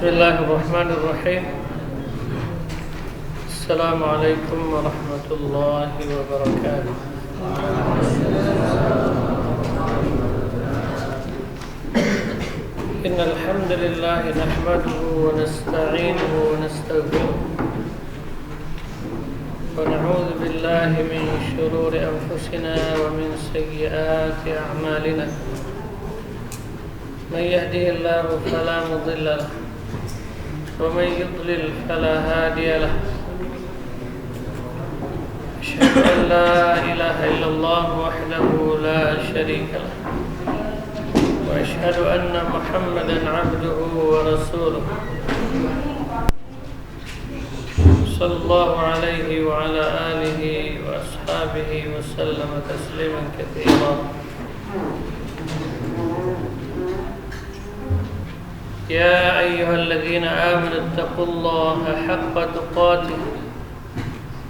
Bismillahirrahmanirrahim. Assalamualaikum warahmatullahi wabarakatuh. Innal hamdalillah nahmaduhu wa nasta'inuhu wa nastaghfiruh. Wa na'udzu billahi min shururi anfusina wa min sayyiati a'malina. من يهده الله فلا مضل له ومن يضلل فلا هادي له أشهد أن لا إله إلا الله وحده لا شريك له وأشهد أن محمدا عبده ورسوله صلى الله عليه وعلى آله وأصحابه وسلم تسليما كثيرا. يا أيها الذين آمنوا اتقوا الله حق تقاته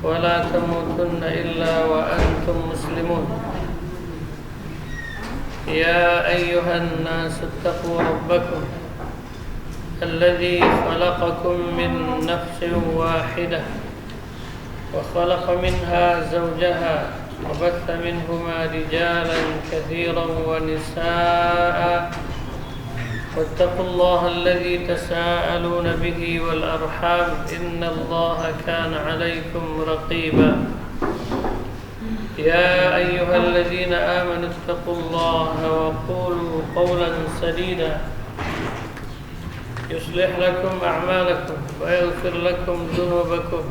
ولا تموتن إلا وأنتم مسلمون. يا أيها الناس اتقوا ربكم الذي خلقكم من نفس واحدة وخلق منها زوجها وبث منهما رجالا كثيرا ونساء واتقوا الله الذي تساءلون به والأرحام إن الله كان عليكم رقيبا. يا أيها الذين آمنوا اتقوا الله وقولوا قولا سديدا يصلح لكم أعمالكم ويغفر لكم ذنوبكم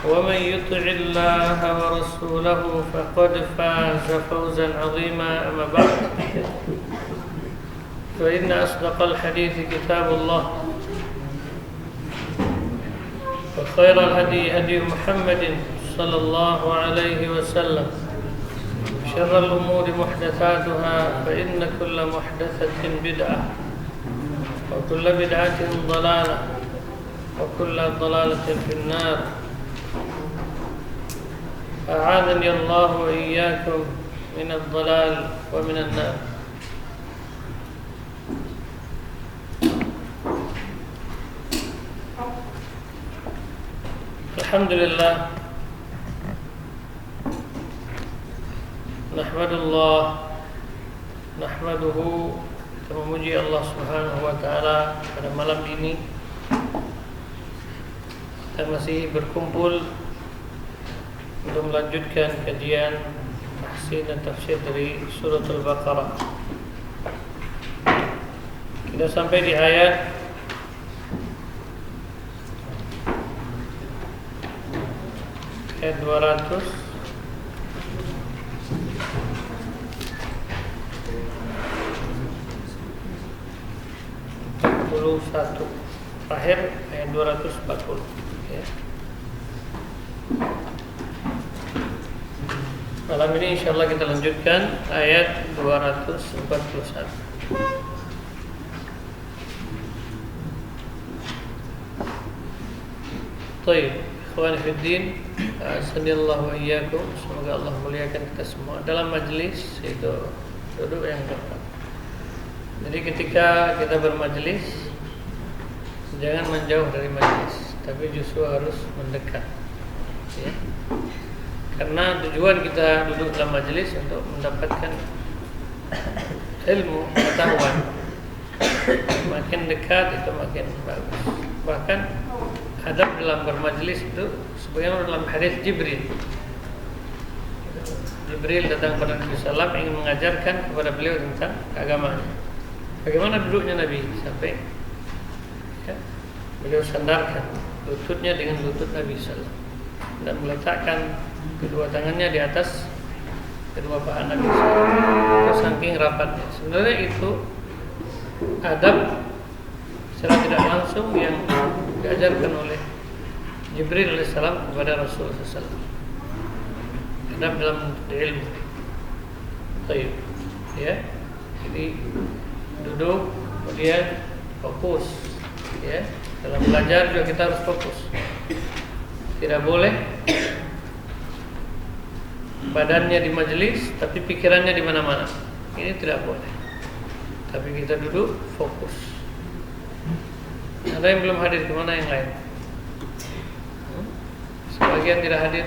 ومن يطع الله ورسوله فقد فاز فوزا عظيما. أما بعد فإن أصدق الحديث كتاب الله وخير الهدي هدي محمد صلى الله عليه وسلم شر الأمور محدثاتها فإن كل محدثة بدعة وكل بدعة ضلالة وكل ضلالة في النار. أعاذني الله وإياكم من الضلال ومن النار. Alhamdulillah, nahmaduhu, kita memuji Allah Subhanahu wa taala pada malam ini. Kita masih berkumpul untuk melanjutkan kajian tahsin dan tafsir dari surah Al-Baqarah. Kita sampai di ayat ayat 241 terakhir ayat 240 ya. Malam ini insyaallah kita lanjutkan ayat 241. Baik, ikhwan fiddin, Assalamualaikum wa iyyakum. Semoga Allah muliakan kita semua. Dalam majlis itu duduk yang tepat. Jadi ketika kita bermajlis, jangan menjauh dari majlis, tapi justru harus mendekat ya. Karena tujuan kita duduk dalam majlis untuk mendapatkan ilmu, pengetahuan. Makin dekat itu makin bagus. Bahkan adab dalam bermajlis itu sebagaimana dalam hadis Jibril datang kepada Nabi sallallahu ingin mengajarkan kepada beliau tentang keagamaan. Bagaimana duduknya Nabi sampai ya, beliau sandarkan lututnya dengan lutut Nabi sallallahu dan meletakkan kedua tangannya di atas kedua paha Nabi sallallahu saking rapatnya. Sebenarnya itu adab secara tidak langsung yang diajarkan oleh Jibril alaihissalam kepada Rasulullah SAW. Adab dalam ilmu. Baik, ya. Jadi duduk, kemudian fokus, ya. Dalam belajar juga kita harus fokus. Tidak boleh badannya di majelis tapi pikirannya di mana-mana. Ini tidak boleh. Tapi kita duduk fokus. Ada yang belum hadir, kemana yang lain? Sebagian tidak hadir.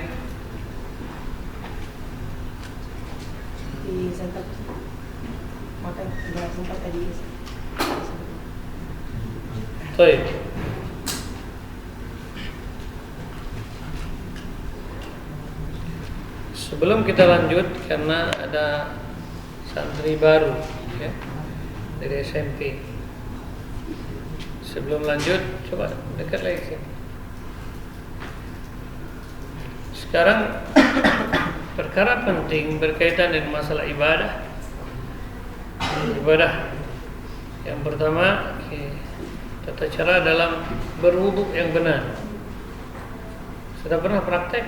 Di Santa maka tidak sempat tadi. Baik. Sebelum kita lanjut, karena ada santri baru ya, dari SMP. Sebelum lanjut, coba dekat lagi sini. Sekarang perkara penting berkaitan dengan masalah ibadah. Yang pertama, tata cara dalam berwudu yang benar. Sudah pernah praktek?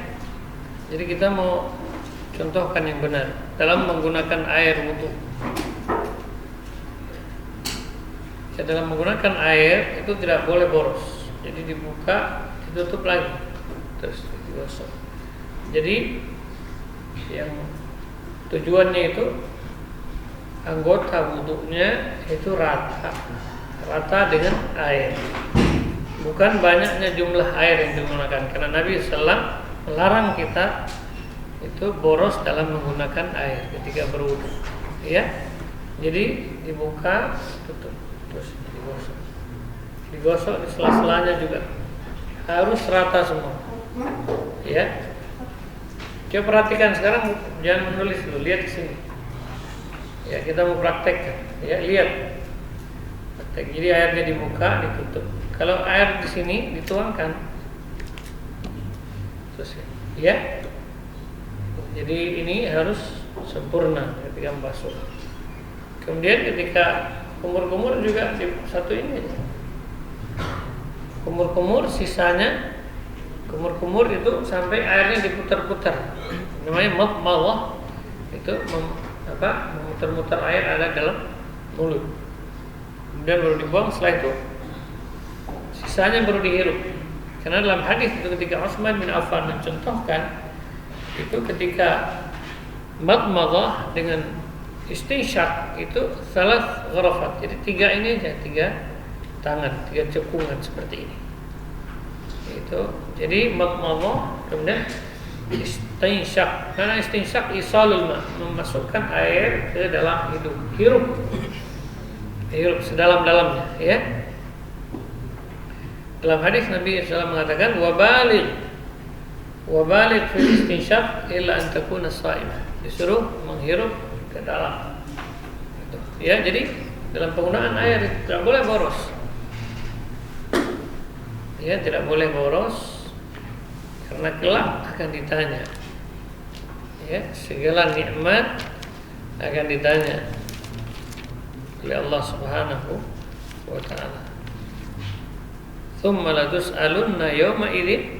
Jadi kita mau contohkan yang benar dalam menggunakan air wudu. Ya, dalam menggunakan air itu tidak boleh boros. Jadi dibuka, ditutup lagi, terus digosok. Jadi yang tujuannya itu anggota wudunya itu rata dengan air. Bukan banyaknya jumlah air yang digunakan, karena Nabi SAW melarang kita itu boros dalam menggunakan air ketika berwudu. Ya, jadi dibuka, tutup, terus digosok di sela-selanya juga harus rata semua. Ya, coba perhatikan sekarang, jangan menulis dulu, lihat di sini. Ya, kita mau praktekkan. Ya, lihat. Praktek. Jadi airnya dibuka, ditutup. Kalau air di sini dituangkan. Terus ya. Jadi ini harus sempurna ketika membasuh. Kemudian ketika kumur-kumur juga di satu ini aja. Kumur-kumur sisanya, kumur-kumur itu sampai airnya diputar-putar. Namanya madmadah. Itu memutar-mutar air ada dalam mulut. Kemudian baru dibuang, setelah itu sisanya baru dihirup. Karena dalam hadis itu ketika Utsman bin Affan mencontohkan itu ketika madmadah dengan istinsyaq itu salah gharafat. Jadi 3 ini aja, 3 tangan, 3 cekungan seperti ini. Itu jadi madmadah, kemudian istinsyaq. Karena istinsyaq isalul ma, memasukkan air ke dalam hidung, hirup sedalam-dalamnya, ya. Dalam hadis Nabi SAW mengatakan wabalik fil istinsyaq illa an takuna sha'imah. Disuruh menghirup ke dalam. Ya, jadi dalam penggunaan air tidak boleh boros. Ya, tidak boleh boros karena kelak akan ditanya. Ya, segala nikmat akan ditanya oleh Allah Subhanahu wa taala. Tsumma latus'alunna yawma idzin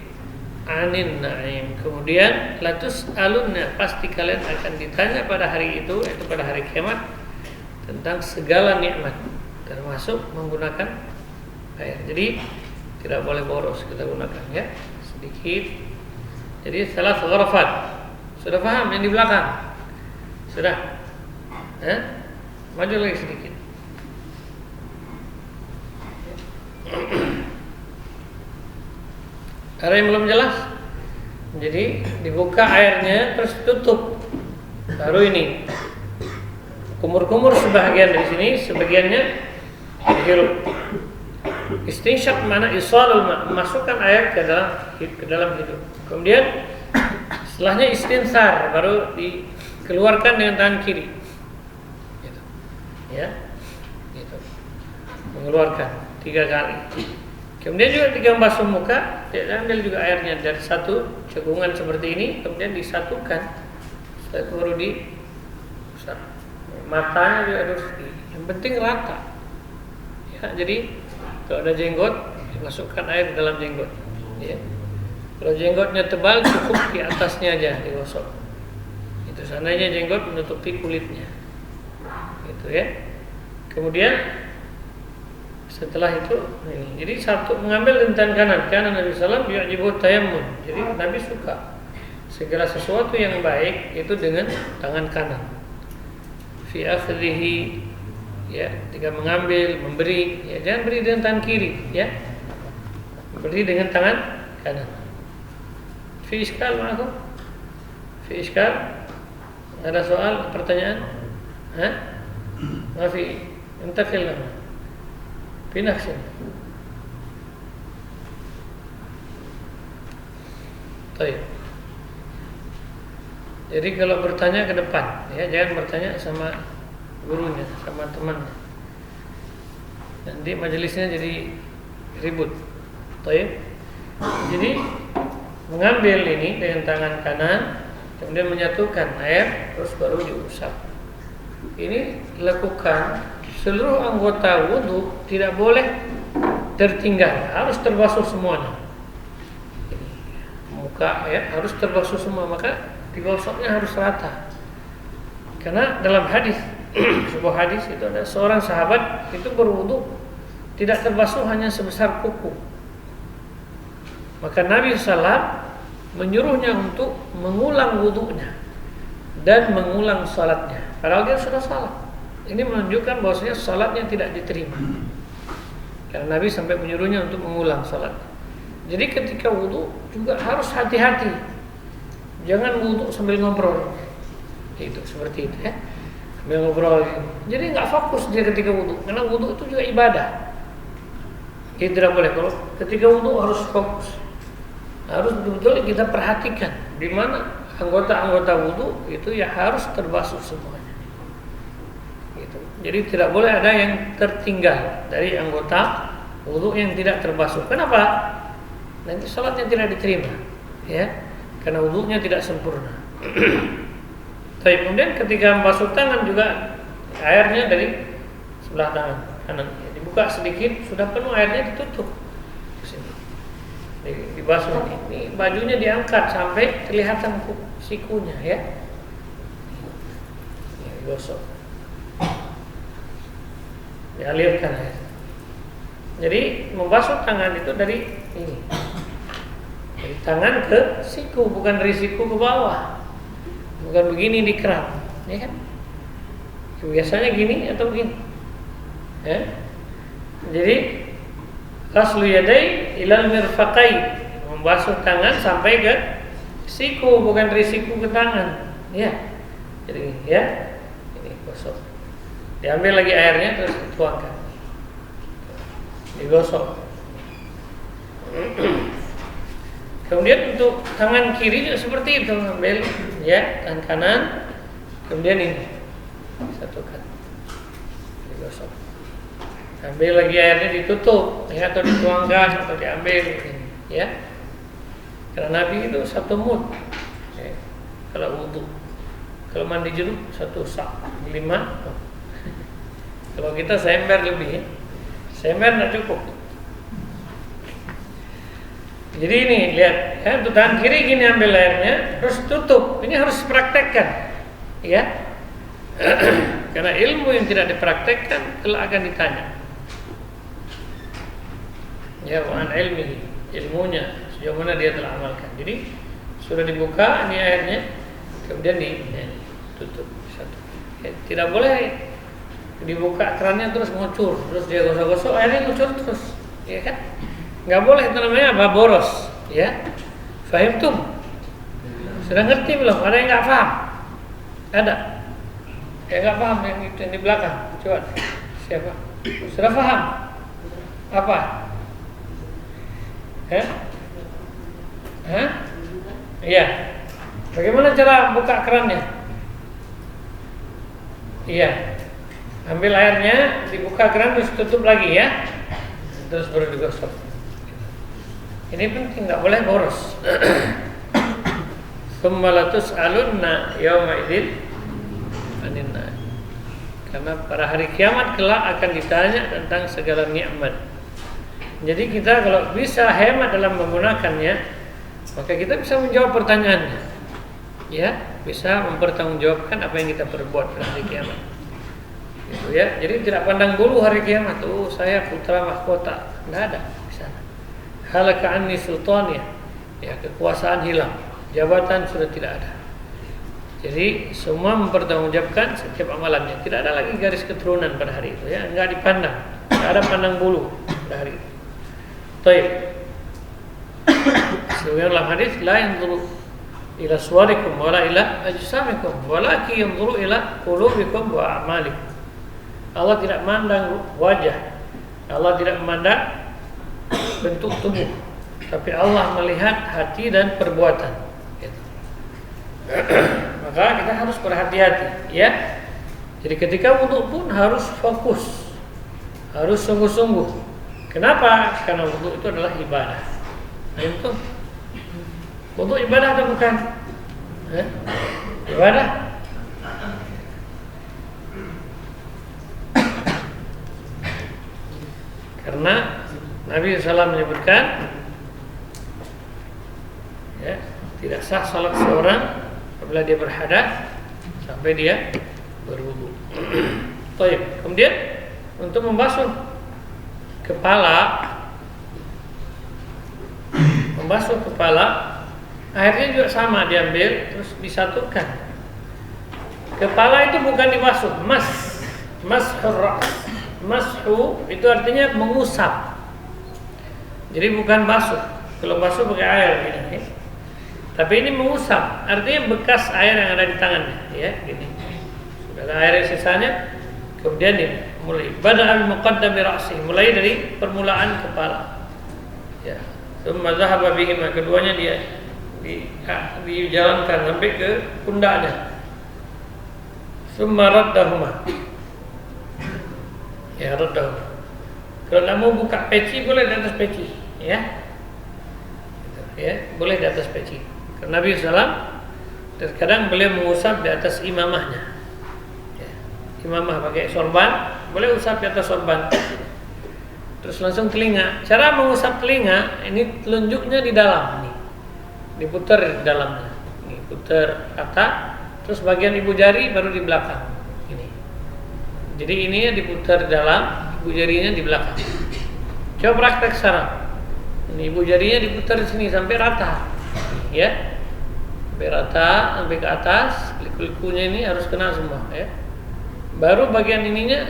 'anin na'im. Kemudian latus'alunna, pasti kalian akan ditanya pada hari itu, yaitu pada hari kiamat, tentang segala nikmat, termasuk menggunakan air. Jadi tidak boleh boros kita gunakan, ya. Sedikit. Jadi salah gharafat. Sudah paham yang di belakang? Sudah? Maju lagi sedikit. Ada yang belum jelas? Jadi dibuka airnya terus tutup. Baru ini. Kumur-kumur sebagian dari sini, sebagiannya dihirup. Istinsyaq mana isalul ma, masukkan air ke dalam hidung. Kemudian setelahnya istinsar, baru dikeluarkan dengan tangan kiri. Gitu. Ya. Gitu. Mengeluarkan 3 kali. Kemudian juga ketika membasuh muka, ambil juga airnya dari satu cekungan seperti ini, kemudian disatukan. Setelah itu baru matanya juga harus yang penting rata. Ya, jadi kalau ada jenggot, dimasukkan air ke dalam jenggot. Ya. Kalau jenggotnya tebal, cukup di atasnya aja digosok. Itu seandainya jenggot menutupi kulitnya. Gitu ya. Kemudian setelah itu, jadi satu mengambil dengan tangan kanan Nabi SAW yu'jibu tayammun. Jadi Nabi suka segala sesuatu yang baik itu dengan tangan kanan. Fi akhdhihi ya, ketika mengambil, memberi, ya jangan beri dengan tangan kiri, ya. Beri dengan tangan kanan. Fi iskal ma'akum? Fi iskal? Ada soal, pertanyaan? Hah? Mafi, intakil lama. Pinaksin. Baik. Jadi kalau bertanya ke depan, ya jangan bertanya sama gurunya, sama temannya. Nanti majelisnya jadi ribut. Baik. Jadi mengambil ini dengan tangan kanan, kemudian menyatukan air, terus baru diusap. Ini lakukan seluruh anggota wudu, tidak boleh tertinggal, harus terbasuh semuanya. Muka ya harus terbasuh semua, maka digosoknya harus rata. Karena dalam hadis, sebuah hadis itu ada seorang sahabat itu berwudu tidak terbasuh hanya sebesar kuku. Maka Nabi SAW menyuruhnya untuk mengulang wudunya dan mengulang salatnya. Padahal dia sudah salat. Ini menunjukkan bahwasanya salatnya tidak diterima. Karena Nabi sampai menyuruhnya untuk mengulang salat. Jadi ketika wudu juga harus hati-hati. Jangan wudu sambil ngobrol. Itu seperti itu ya. Sambil ngobrol. Jadi nggak fokus dia ketika wudu. Karena wudu itu juga ibadah. Jadi tidak boleh. Kalau ketika wudu harus fokus. Harus betul-betul kita perhatikan di mana anggota-anggota wudu itu ya harus terbasuh semuanya. Gitu. Jadi tidak boleh ada yang tertinggal dari anggota wudu yang tidak terbasuh. Kenapa? Nanti salatnya tidak diterima, ya, karena wudunya tidak sempurna. Tapi kemudian ketika membasuh tangan juga airnya dari sebelah tangan kanan dibuka sedikit, sudah penuh airnya ditutup. Dibasuh ini bajunya diangkat sampai kelihatan sikunya ya. Digosok. Dialirkan air. Jadi membasuh tangan itu dari ini. Dari tangan ke siku, bukan dari siku ke bawah. Bukan begini di keran, ya kan? Biasanya gini atau begini. Ya. Jadi ghaslu yadai ilal mirfaqai, membasuh tangan sampai ke siku, bukan dari siku ke tangan. Ya. Jadi ya, ini gosok. Diambil lagi airnya terus dituangkan. Digosok. Kemudian untuk tangan kiri juga seperti itu, ambil ya, tangan kanan, kemudian ini satukan. Digosok. Ambil lagi airnya ditutup, ya, atau dituangkan atau diambil ini, ya. Karena Nabi itu satu mud, ya, kalau wudu. Kalau mandi junub satu sak 5. Kalau kita seember lebih, ya. Seember tidak cukup. Jadi ini lihat, ya, untuk tangan kiri gini ambil airnya, terus tutup. Ini harus dipraktekkan, ya. Karena ilmu yang tidak dipraktekkan kelak akan ditanya. Ya, wa'an ilmi, ilmunya sejauh mana dia telah amalkan. Jadi sudah dibuka ini airnya, kemudian ditutup satu. Ya, tidak boleh dibuka kerannya terus ngucur, terus dia gosok-gosok airnya ngucur terus, ya kan? Nggak boleh, itu namanya apa? Boros, ya. Fahim tuh? Sudah ngerti belum? Ada yang nggak paham? Ada? Yang nggak paham yang itu yang di belakang? Coba siapa? Sudah paham? Apa? Iya. Bagaimana cara buka kerannya? Iya. Ambil airnya, dibuka keran terus tutup lagi ya. Terus baru digosok. Ini penting, nggak boleh boros. Summalatus alunna yauma idzin aninna. Karena pada hari kiamat kelak akan ditanya tentang segala nikmat. Jadi kita kalau bisa hemat dalam menggunakannya, maka kita bisa menjawab pertanyaannya. Ya, bisa mempertanggungjawabkan apa yang kita perbuat pada hari kiamat. Gitu ya. Jadi tidak pandang bulu hari kiamat. Oh, saya putra mahkota. Tidak ada di sana. Halaka anni sultaniya. Ya, kekuasaan hilang. Jabatan sudah tidak ada. Jadi semua mempertanggungjawabkan setiap amalannya. Tidak ada lagi garis keturunan pada hari itu, ya, enggak dipandang. Tidak ada pandang bulu pada hari itu. Baik. Sebagaimana dalam hadis, la yanzuru ila suwarikum wala ila ajsamikum walakin yanzuru ila qulubikum wa a'malikum. Allah tidak memandang wajah, Allah tidak memandang bentuk tubuh, tapi Allah melihat hati dan perbuatan. Gitu. Maka kita harus berhati-hati, ya. Jadi ketika wudu pun harus fokus, harus sungguh-sungguh. Kenapa? Karena wudu itu adalah ibadah. Nah, itu wudu ibadah atau bukan? Ibadah. Karena Nabi SAW menyebutkan, ya, tidak sah salat seorang apabila dia berhadas sampai dia berwudu. Baik. Kemudian untuk membasuh kepala, airnya juga sama, diambil terus disatukan. Kepala itu bukan dibasuh, mashur ra's. Mashu itu artinya mengusap. Jadi bukan basuh. Kalau basuh pakai air gini, tapi ini mengusap, artinya bekas air yang ada di tangannya, ya, gini. Sudah ada air sisanya, kemudian ini mulai bada'al muqaddami ra'si, mulai dari permulaan kepala. Ya. Tsumma dhahaba bihim, keduanya dia dijalankan sampai ke pundaknya. Tsumma raddahuma. Ya, raddahu. Kalau nak mau buka peci boleh di atas peci, ya. Ya, boleh di atas peci. Karena Nabi SAW terkadang beliau mengusap di atas imamahnya. Ya. Imamah pakai sorban, boleh usap di atas sorban. Terus langsung telinga. Cara mengusap telinga, ini telunjuknya di dalam nih. Diputar di dalamnya. Ini putar rata, terus bagian ibu jari baru di belakang. Ini. Jadi ini diputar di dalam, ibu jarinya di belakang. Coba praktek sekarang. Ini ibu jarinya diputar di sini sampai rata. Ya. Sampai rata, sampai ke atas, kulit-kulitnya ini harus kena semua, ya. Baru bagian ininya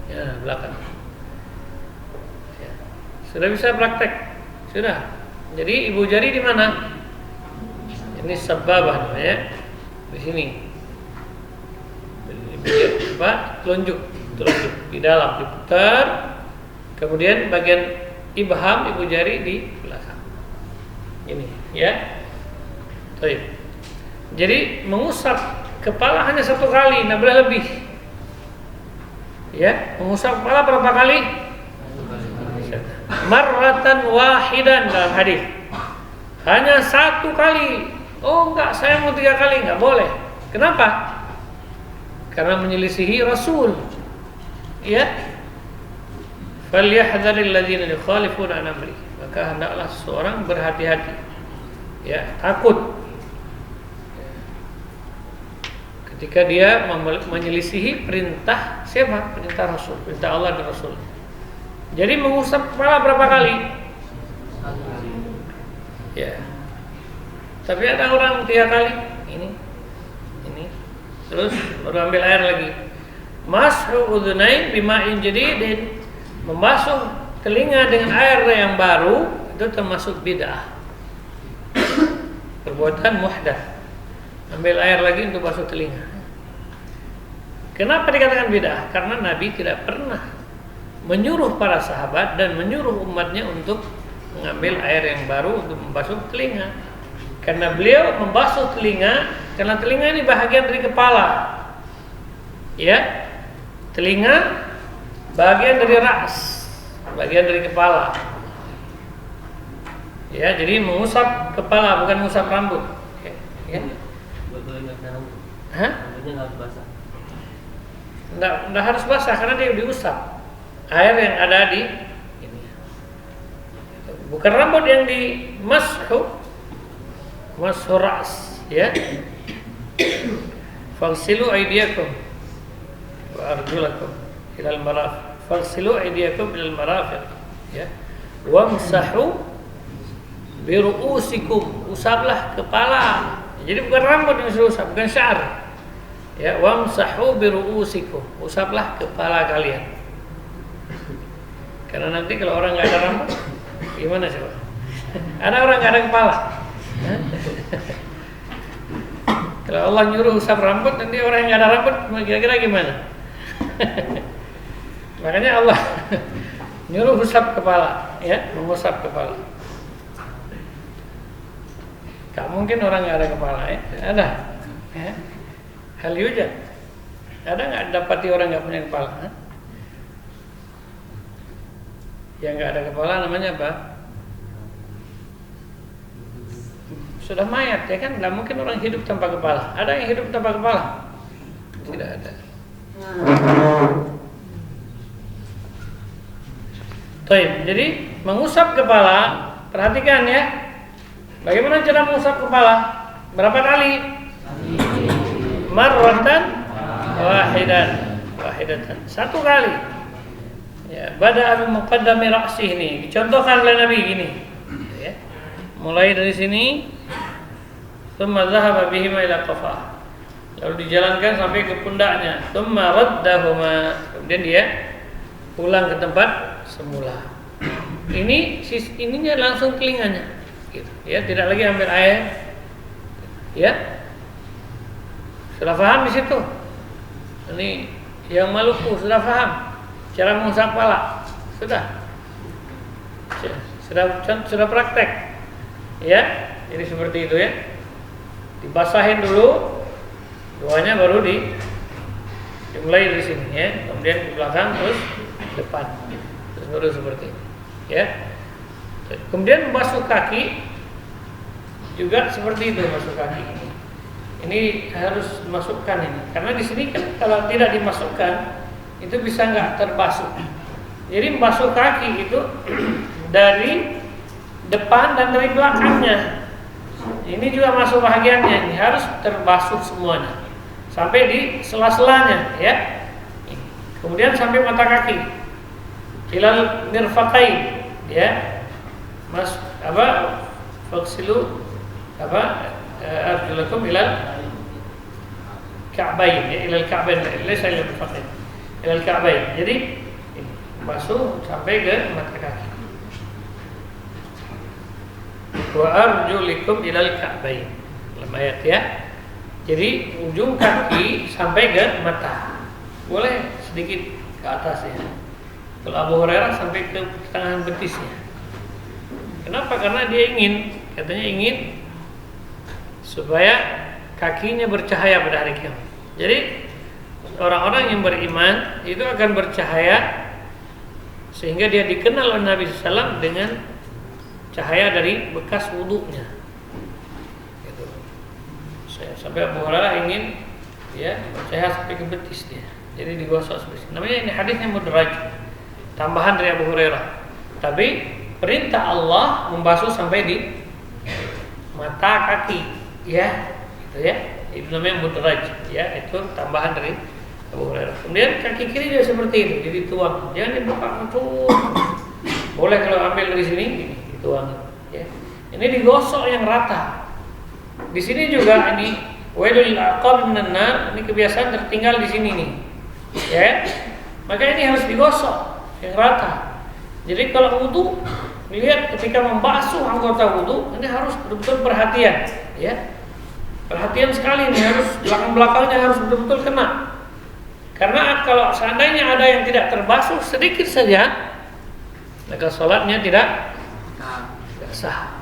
ya belakang. Sudah bisa praktek, sudah. Jadi ibu jari di mana? Ini sababah namanya, di sini. Telunjuk di dalam diputar, kemudian bagian ibham ibu jari di belakang. Ini, ya. Baik. Jadi mengusap kepala hanya satu kali, tidak boleh lebih. Ya, mengusap kepala berapa kali? Marratan wahidan dalam hadis. Hanya satu kali. Oh enggak, saya mau 3 kali, enggak boleh. Kenapa? Karena menyelisihi Rasul. Ya. Falyahdharil ladzina yukhalifuna an amri. Maka hendaklah seorang berhati-hati. Ya, takut. Ketika dia menyelisihi perintah siapa? Perintah Rasul, perintah Allah dan Rasul. Jadi mengusap kepala berapa kali? Ya. Tapi ada orang 3 kali. Ini. Terus baru ambil air lagi. Mashu udhunain bima'in jadidin. Membasuh telinga dengan air yang baru itu termasuk bid'ah. Perbuatan muhdath. Ambil air lagi untuk basuh telinga. Kenapa dikatakan bid'ah? Karena Nabi tidak pernah menyuruh para sahabat dan menyuruh umatnya untuk mengambil air yang baru untuk membasuh telinga. Karena beliau membasuh telinga, karena telinga ini bahagian dari kepala. Ya. Telinga bagian dari ras, bagian dari kepala. Ya, jadi mengusap kepala bukan mengusap rambut. Ya. Hah? Nggak harus basah karena dia diusap. Air yang ada di ini. Bukan rambut yang di mashu ras, ya. Fagsilu aydiyakum wa arjulakum ila al-marafiq. Fagsilu aydiyakum ila al-marafiq, ya. Wamsahu bi ru'usikum. Usaplah kepala, Jadi bukan rambut yang disuruh usap, bukan syar. Ya, wamsahu biru'usikum. Usaplah kepala kalian. Karena nanti kalau orang nggak ada rambut, gimana coba? Ada orang nggak ada kepala. Kalau Allah nyuruh usap rambut, nanti orang yang nggak ada rambut, kira-kira gimana? Makanya Allah nyuruh usap kepala, ya, mengusap kepala. Gak mungkin orang nggak ada kepala, ya? Ada. Ya. Hal yujad. Ada nggak dapati orang nggak punya kepala? Ha? Yang nggak ada kepala namanya apa? Sudah mayat, ya kan? Nggak mungkin orang hidup tanpa kepala. Ada yang hidup tanpa kepala? Tidak ada. Jadi mengusap kepala, perhatikan ya. Bagaimana cara mengusap kepala? Berapa kali? Marratan wahidatan. Satu kali. Ya, bada'a bi muqaddami ra'sih ini. Dicontohkan oleh Nabi gini. Ya. Mulai dari sini, thumma dhahaba bihima ila qafah. Lalu dijalankan sampai ke pundaknya. Thumma raddahuma. Kemudian dia pulang ke tempat semula. Ininya langsung telinganya. Gitu. Ya, tidak lagi ambil air. Ya. Sudah paham di situ? Ini yang Maluku sudah paham cara mengusap kepala? Sudah praktek. Ya, jadi seperti itu ya. Dibasahin dulu, doanya baru dimulai dari sini ya. Kemudian ke belakang terus depan. Terus baru seperti ini. Ya. Kemudian basuh kaki juga seperti itu, basuh kaki. Ini harus dimasukkan ini, karena di sini kan kalau tidak dimasukkan itu bisa nggak terbasuh. Jadi membasuh kaki itu dari depan dan dari belakangnya. Ini juga masuk bahagiannya, ini harus terbasuh semuanya sampai di sela-selanya, ya. Kemudian sampai mata kaki, ilal mirfaqain, ya. Mas faksilu arjulakum ilal ka'bain, ya, ilal ka'bain, laysa ilal mirfaqain, ilal ka'bain. Jadi masuk sampai ke mata kaki. Wa arjulikum ilal ka'bain. Dalam ayat ya. Jadi ujung kaki sampai ke mata. Boleh sedikit ke atas ya. Kalau Abu Hurairah sampai ke tangan betisnya. Kenapa? Karena dia katanya ingin supaya kakinya bercahaya pada hari kiamat. Jadi orang-orang yang beriman itu akan bercahaya sehingga dia dikenal oleh Nabi SAW dengan cahaya dari bekas wudunya. Gitu. Sampai Abu Hurairah ingin ya bercahaya sampai ke betisnya. Jadi digosok seperti ini. Namanya ini hadisnya mudraj, tambahan dari Abu Hurairah. Tapi perintah Allah membasuh sampai di mata kaki, ya, gitu ya. Itu namanya mudraj, ya, itu tambahan dari Abu Hurairah. Kemudian kaki kiri juga seperti itu, jadi tuang, jangan dibuka tuh. Boleh kalau ambil dari sini, dituang, ya. Ini digosok yang rata. Di sini juga ini wailul aqab minan nar, ini kebiasaan tertinggal di sini nih, ya. Maka ini harus digosok yang rata. Jadi kalau wudu, lihat ketika membasuh anggota wudu, ini harus betul-betul perhatian, ya. Perhatian sekali nih, harus belakang-belakangnya harus betul-betul kena. Karena kalau seandainya ada yang tidak terbasuh sedikit saja, maka sholatnya tidak sah.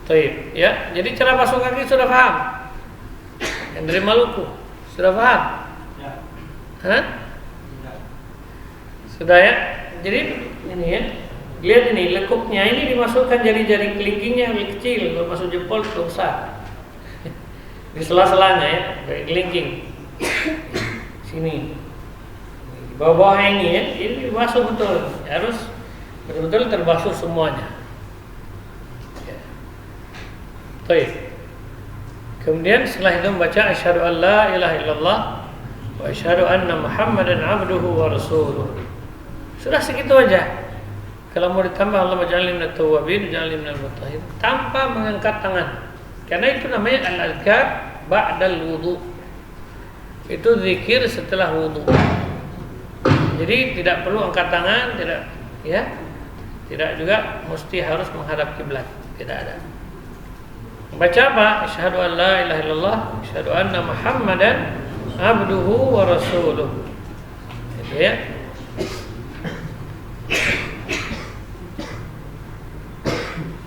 Baik, ya. Jadi cara basuh kaki sudah paham? Yang dari Maluku sudah paham? Ya. Hah? Sudah ya. Jadi ini ya. Lihat ini lekuknya ini dimasukkan jari-jari kelingkingnya yang kecil, kalau masuk jempol itu besar. Di sela-selanya ya, kayak kelingking. Sini. Di bawah-bawah ini ya, ini masuk betul. Harus betul-betul terbasuh semuanya. Ya. Baik. Kemudian setelah itu membaca asyhadu an la ilaha illallah wa asyhadu anna Muhammadan abduhu wa rasuluh. Sudah segitu aja. Kalau mau ditambah Allahumma ja'alni minat tawwabin ja'alni minal mutahhirin tanpa mengangkat tangan. Karena itu namanya al-azkar ba'dal wudu. Itu zikir setelah wudu. Jadi tidak perlu angkat tangan, tidak ya. Tidak juga mesti harus menghadap kiblat. Tidak ada. Baca apa? Asyhadu an la ilaha illallah, asyhadu anna Muhammadan abduhu wa rasuluh. Gitu ya.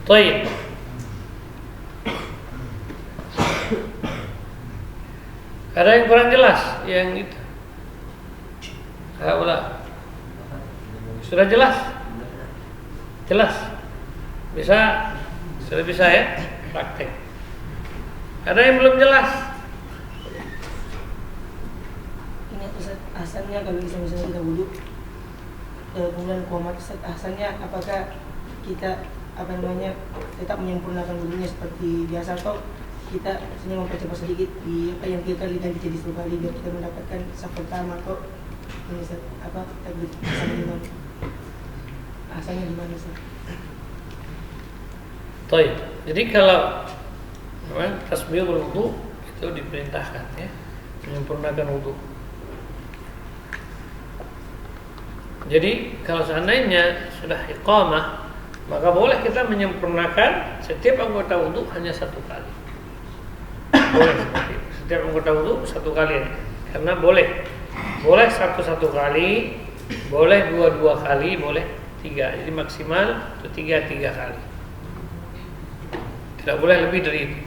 Baik. Ada yang kurang jelas yang itu? Ulah. Sudah jelas? Jelas? Bisa? Sudah bisa ya? Praktek. Ada yang belum jelas? Ini Ustaz, asalnya kalau misalnya kita wudhu kemudian qomat, Ustaz, asalnya apakah kita tetap menyempurnakan wudhunya seperti biasa atau kita hanya mempercepat sedikit di apa yang kita lihat jadi 10 kali biar kita mendapatkan saf pertama atau ini Ustaz, takbir bersama imam. Asalnya gimana Ustaz? Baik. Jadi kalau memang tasbihul wudu itu diperintahkan ya, menyempurnakan wudu. Jadi kalau seandainya sudah iqamah, maka boleh kita menyempurnakan setiap anggota wudu hanya satu kali. Boleh seperti itu. Setiap anggota wudu satu kali, karena boleh satu kali, boleh dua kali, boleh tiga. Jadi maksimal itu tiga kali. Tidak boleh lebih dari itu.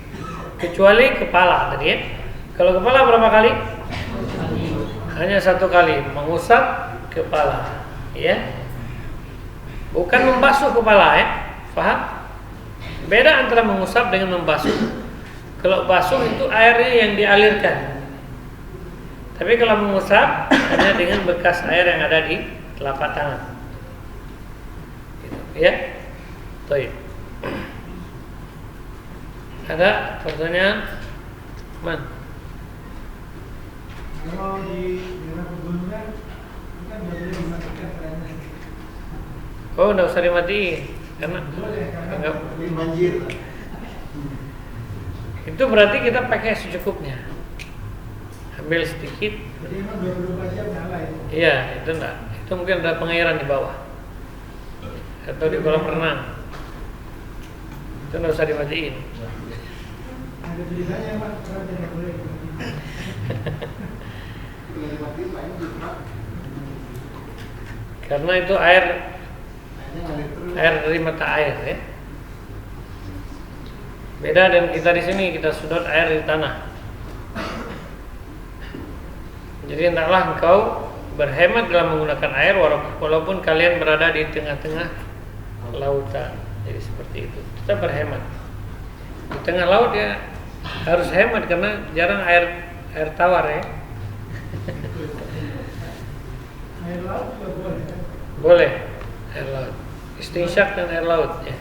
Kecuali kepala tadi ya. Kalau kepala berapa kali? Hanya satu kali, mengusap kepala, ya. Bukan membasuh kepala ya, paham? Beda antara mengusap dengan membasuh. Kalau basuh itu airnya yang dialirkan. Tapi kalau mengusap hanya dengan bekas air yang ada di telapak tangan. Gitu, ya. Baik. Ada pertanyaan? Man? Kalau di daerah pegunungan kan boleh dimakan karena Oh, enggak usah dimatiin karena enggak banjir. Itu berarti kita pakai secukupnya. Ambil sedikit. Jadi memang 24 jam nyala itu. Iya, itu enggak. Itu mungkin ada pengairan di bawah. Atau di kolam renang. Itu enggak usah dimatiin. Ada ceritanya Pak, karena tidak boleh. Karena itu air dari mata air ya. Beda dengan kita di sini, kita sedot air di tanah. Jadi hendaklah engkau berhemat dalam menggunakan air walaupun kalian berada di tengah-tengah lautan. Jadi seperti itu. Kita berhemat. Di tengah laut ya harus hemat karena jarang air tawar ya. Air laut juga boleh kan? Boleh air laut. Istinsyak dan air laut ya.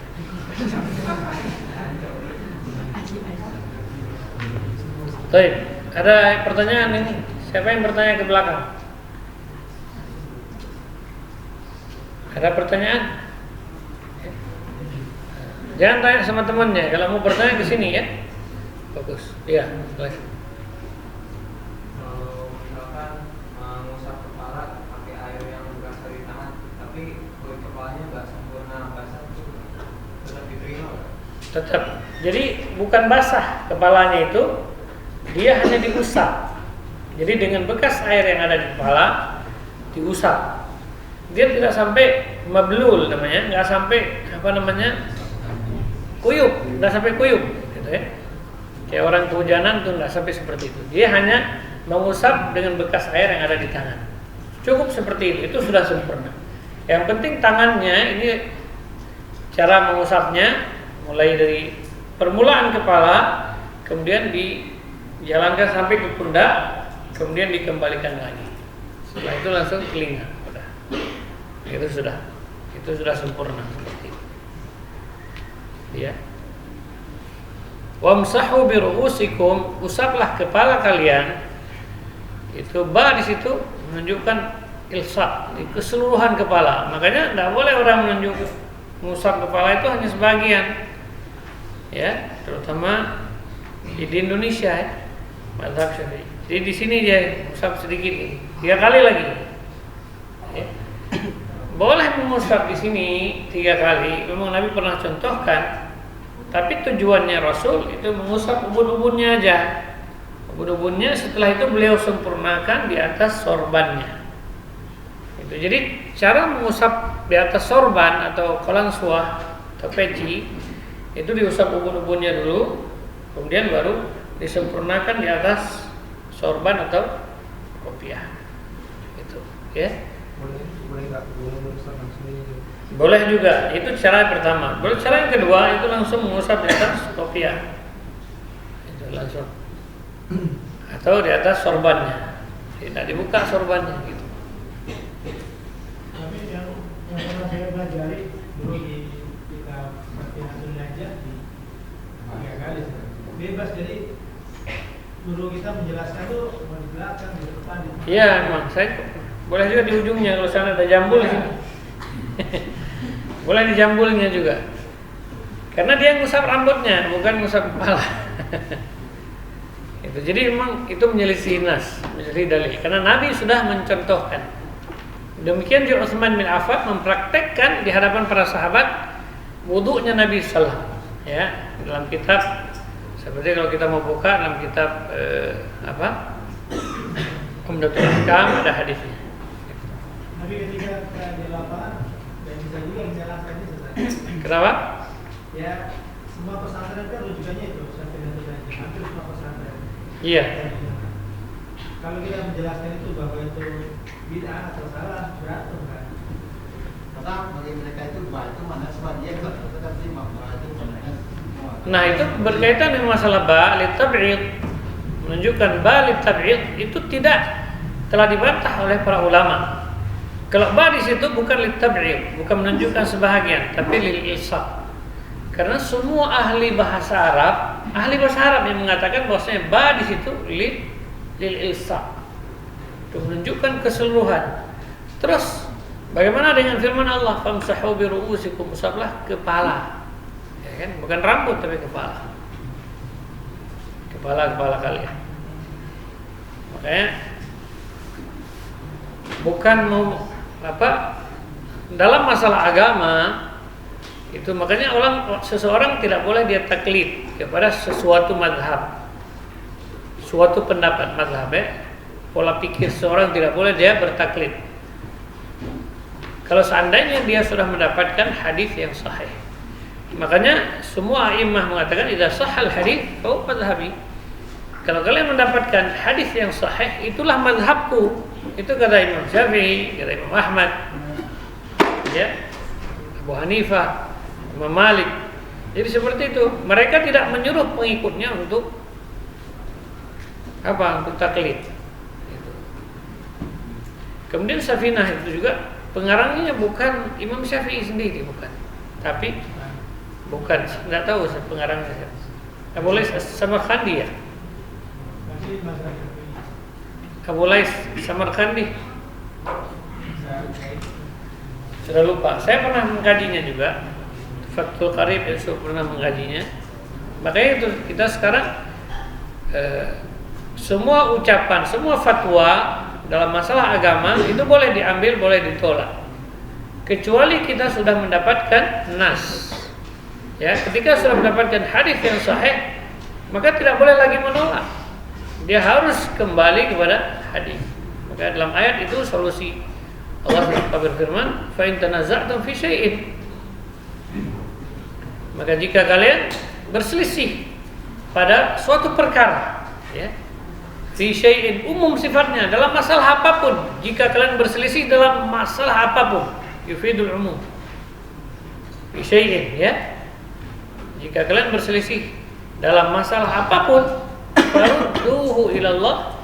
Baik, ada pertanyaan ini. Siapa yang bertanya ke belakang? Ada pertanyaan? Jangan tanya sama temannya. Kalau mau bertanya ke sini ya. Bagus. Iya, boleh. Kalau misalkan mengusap kepala pakai air yang bekas dari tangan, tapi kulit kepalanya nggak sempurna basah, tetap diterima nggak? Tetap. Jadi bukan basah kepalanya itu, dia hanya diusap. Jadi dengan bekas air yang ada di kepala diusap. Dia tidak sampai mablul namanya, nggak sampai kuyup, nggak sampai kuyup, gitu ya. Kayak orang kehujanan tuh nggak sampai seperti itu. Dia hanya mengusap dengan bekas air yang ada di tangan. Cukup seperti itu sudah sempurna. Yang penting tangannya ini cara mengusapnya mulai dari permulaan kepala, kemudian dijalankan sampai ke pundak, kemudian dikembalikan lagi. Setelah itu langsung telinga. Itu sudah sempurna seperti itu. Ya. Wamsahu bi ru'usikum, usaplah kepala kalian. Itu ba di situ menunjukkan ilsaq di keseluruhan kepala. Makanya tidak boleh orang menunjuk mengusap kepala itu hanya sebagian, ya, terutama di Indonesia, ya, mazhab Syafi'i. Jadi di sini dia mengusap sedikit, 3 kali lagi. Ya. Boleh mengusap di sini 3 kali. Memang Nabi pernah contohkan, tapi tujuannya Rasul itu mengusap ubun-ubunnya aja. Ubun-ubunnya setelah itu beliau sempurnakan di atas sorbannya. Itu. Jadi cara mengusap di atas sorban atau kolansuah atau peci itu diusap ubun-ubunnya dulu, kemudian baru disempurnakan di atas sorban atau kopiah. Itu, ya. Boleh juga, itu cara pertama. Boleh cara yang kedua itu langsung mengusap di atas kopiah. Itu langsung. Atau di atas sorbannya. Tidak dibuka sorbannya gitu. Tapi yang pernah saya pelajari dulu di kitab Fatihahul Najah di 3 kali bebas, jadi guru kita menjelaskan tuh mau di belakang, di depan, di depan. Iya, memang saya boleh juga di ujungnya kalau sana ada jambul di sini. Boleh di jambulnya juga. Karena dia ngusap rambutnya, bukan ngusap kepala. Itu. Jadi memang itu menyelisih nas, menyelisih dalil. Karena Nabi sudah mencontohkan. Demikian juga Utsman bin Affan mempraktekkan di hadapan para sahabat wudunya Nabi sallallahu alaihi wasallam. Ya, dalam kitab seperti kalau kita mau buka dalam kitab Umdatul Ahkam ada hadisnya. Tapi ketika di lapangan dan bisa juga menjalankannya sesuai. Kenapa? Ya, semua pesantren kan rujukannya itu Fatihahul Najah. Hampir semua pesantren. Iya. Kalau kita menjelaskan itu bahwa itu bid'ah atau salah, berantem kan? Karena bagi mereka itu itu mana sebagian tetap sih itu mereka. Nah, itu berkaitan dengan masalah ba'lit tab'id. Menunjukkan ba'lit tab'id itu tidak telah dibantah oleh para ulama. Kalau ba di situ bukan lit tab'id, bukan menunjukkan sebahagian, tapi lil ilsaq. Karena semua ahli bahasa Arab yang mengatakan bahwasanya ba di situ lil ilsaq. Itu menunjukkan keseluruhan. Terus bagaimana dengan firman Allah, famsahu bi ru'usikum, usaplah kepala. Ya kan? Bukan rambut tapi kepala. Kepala kalian. Makanya bukan mau dalam masalah agama itu, makanya seseorang tidak boleh dia taklid kepada sesuatu mazhab, suatu pendapat mazhab, pola pikir seseorang tidak boleh dia bertaklid. Kalau seandainya dia sudah mendapatkan hadis yang sahih, makanya semua imam mengatakan idza sahal hadis fa madhhabi. Kalau kalian mendapatkan hadis yang sahih, itulah mazhabku. Itu kata Imam Syafi'i, kata Imam Ahmad, ya, Abu Hanifah, Imam Malik. Jadi seperti itu. Mereka tidak menyuruh pengikutnya untuk untuk taklid. Gitu. Kemudian Safinah itu juga pengarangnya bukan Imam Syafi'i sendiri, bukan. Tapi bukan, tidak tahu pengarangnya. Abu Lais Samarkandi, ya. Abu Lais Samarkandi. Sudah lupa. Saya pernah mengkajinya juga. Fathul Qarib itu pernah mengkajinya. Makanya itu kita sekarang semua ucapan, semua fatwa dalam masalah agama itu boleh diambil, boleh ditolak. Kecuali kita sudah mendapatkan nas. Ya, ketika sudah mendapatkan hadis yang sahih, maka tidak boleh lagi menolak. Dia harus kembali kepada hadis. Maka dalam ayat itu solusi. Allah berfirman, "Fa in tanaza'tum fi syai'in." Maka jika kalian berselisih pada suatu perkara, ya. Fi syai'in umum sifatnya dalam masalah apapun. Jika kalian berselisih dalam masalah apapun, yufidul umum. Fi syai'in, ya. Jika kalian berselisih dalam masalah apapun, farudduhu ilallah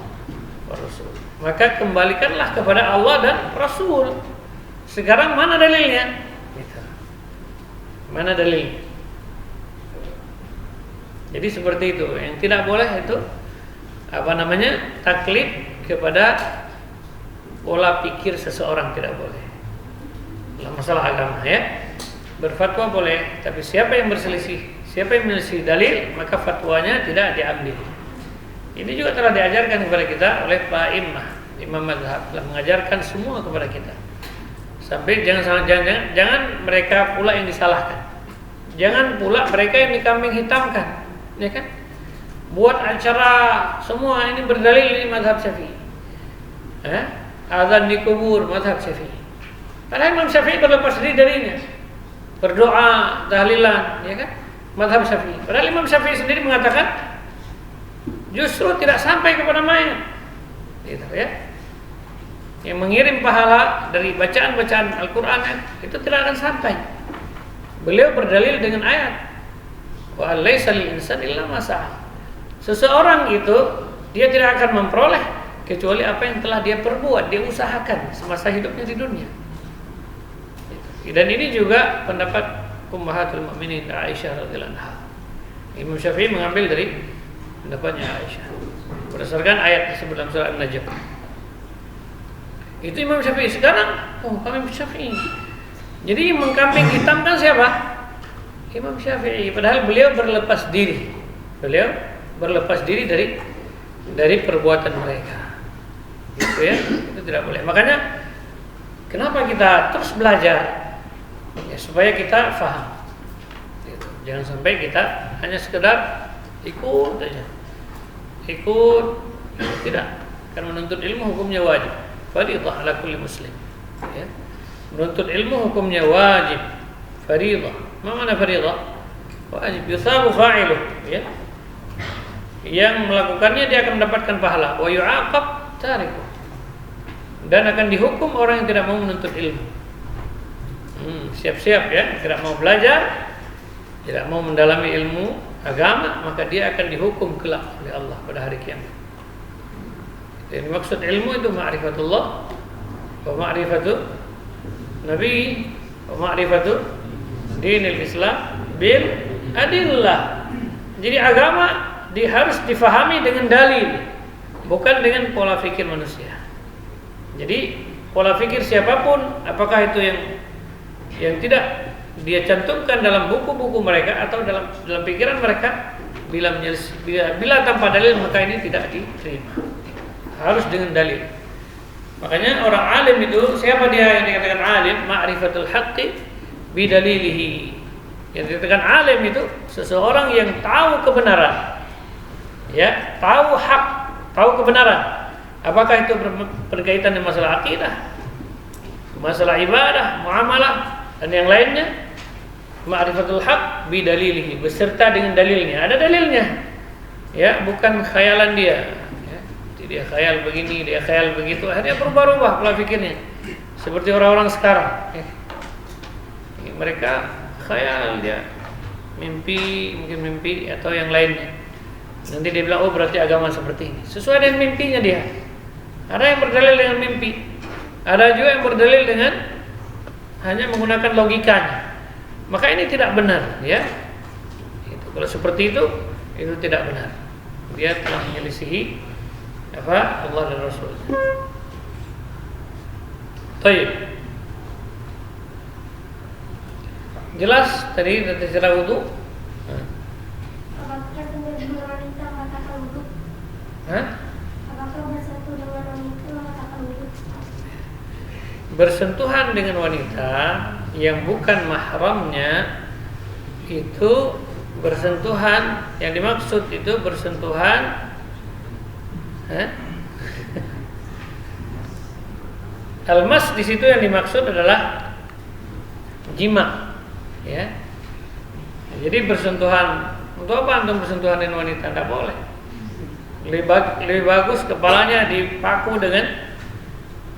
wa rasul. Maka kembalikanlah kepada Allah dan Rasul. Sekarang mana dalilnya? Mana dalilnya? Jadi seperti itu. Yang tidak boleh itu taklid kepada pola pikir seseorang, tidak boleh. Dalam masalah agama ya, berfatwa boleh, tapi siapa yang menyelisih dalil, maka fatwanya tidak diambil. Ini juga telah diajarkan kepada kita oleh para imam mazhab, telah mengajarkan semua kepada kita. Sampai jangan mereka pula yang disalahkan. Jangan pula mereka yang dikambing hitamkan, ya kan? Buat acara semua ini berdalil ini mazhab Syafi'i. Azan di kubur mazhab Syafi'i. Padahal Imam Syafi'i berlepas diri darinya. Berdoa, tahlilan, ya kan? Mazhab Syafi'i. Padahal Imam Syafi'i sendiri mengatakan justru tidak sampai kepada mayat. Gitu ya. Yang mengirim pahala dari bacaan-bacaan Al-Qur'an itu tidak akan sampai. Beliau berdalil dengan ayat wa laisa lil insani illa ma sa'a. Seseorang itu dia tidak akan memperoleh kecuali apa yang telah dia perbuat, dia usahakan semasa hidupnya di dunia. Dan ini juga pendapat Ummahatul Mukminin Aisyah radhiyallahu anha. Imam Syafi'i mengambil dari pendapatnya Aisyah berdasarkan ayat tersebut dalam surah An-Najm. Itu Imam Syafi'i. Sekarang kami Syafi'i. Jadi mengkambing hitamkan siapa? Imam Syafi'i. Padahal beliau berlepas diri. Beliau berlepas diri dari perbuatan mereka. Gitu ya. Itu tidak boleh. Makanya kenapa kita terus belajar? Ya, supaya kita faham. Gitu. Jangan sampai kita hanya sekedar ikut aja. Ikut tidak. Karena menuntut ilmu hukumnya wajib. Fardhu ala kulli muslim. Ya. Menuntut ilmu hukumnya wajib, fariḍah. Apa makna fariḍah? Wajib, yusabu fa'iluh, ya. Yang melakukannya dia akan mendapatkan pahala, wa yu'aqab tariku. Dan akan dihukum orang yang tidak mau menuntut ilmu. Siap-siap ya, tidak mau belajar, tidak mau mendalami ilmu agama, maka dia akan dihukum kelak oleh Allah pada hari kiamat. Jadi maksud ilmu itu ma'rifatullah wa ma'rifatu Nabi wa ma'rifatu dinil Islam bil adillah. Jadi agama harus difahami dengan dalil, bukan dengan pola pikir manusia. Jadi pola pikir siapapun, apakah itu yang tidak dia cantumkan dalam buku-buku mereka atau dalam pikiran mereka, bila tanpa dalil maka ini tidak diterima. Harus dengan dalil. Makanya orang alim itu, siapa dia yang dikatakan alim? Ma'rifatul haqqi bidalilihi. Yang dikatakan alim itu seseorang yang tahu kebenaran. Ya, tahu hak, tahu kebenaran. Apakah itu berkaitan dengan masalah akidah, masalah ibadah, muamalah dan yang lainnya? Ma'rifatul haqq bidalilihi, beserta dengan dalilnya. Ada dalilnya. Ya, bukan khayalan dia. Dia khayal begini, dia khayal begitu, akhirnya berubah-ubah pola pikirnya. Seperti orang-orang sekarang. Mereka khayal, dia mungkin mimpi atau yang lainnya. Nanti dia bilang, oh berarti agama seperti ini. Sesuai dengan mimpinya dia. Ada yang berdalil dengan mimpi, ada juga yang berdalil dengan hanya menggunakan logikanya. Maka ini tidak benar, ya. Kalau seperti itu tidak benar. Dia telah menyelisihi apa Allah dan Rasul. Baik. Jelas tadi cara wudu. Apakah dengan wanita mengatakan wudu? Apakah bersentuh dengan wanita mengatakan wudu? Bersentuhan dengan wanita yang bukan mahramnya itu bersentuhan, yang dimaksud itu bersentuhan Al-mas di situ yang dimaksud adalah jima, ya. Jadi bersentuhan, untuk apa antum bersentuhan dengan wanita? Tidak boleh. Lebih bagus kepalanya dipaku dengan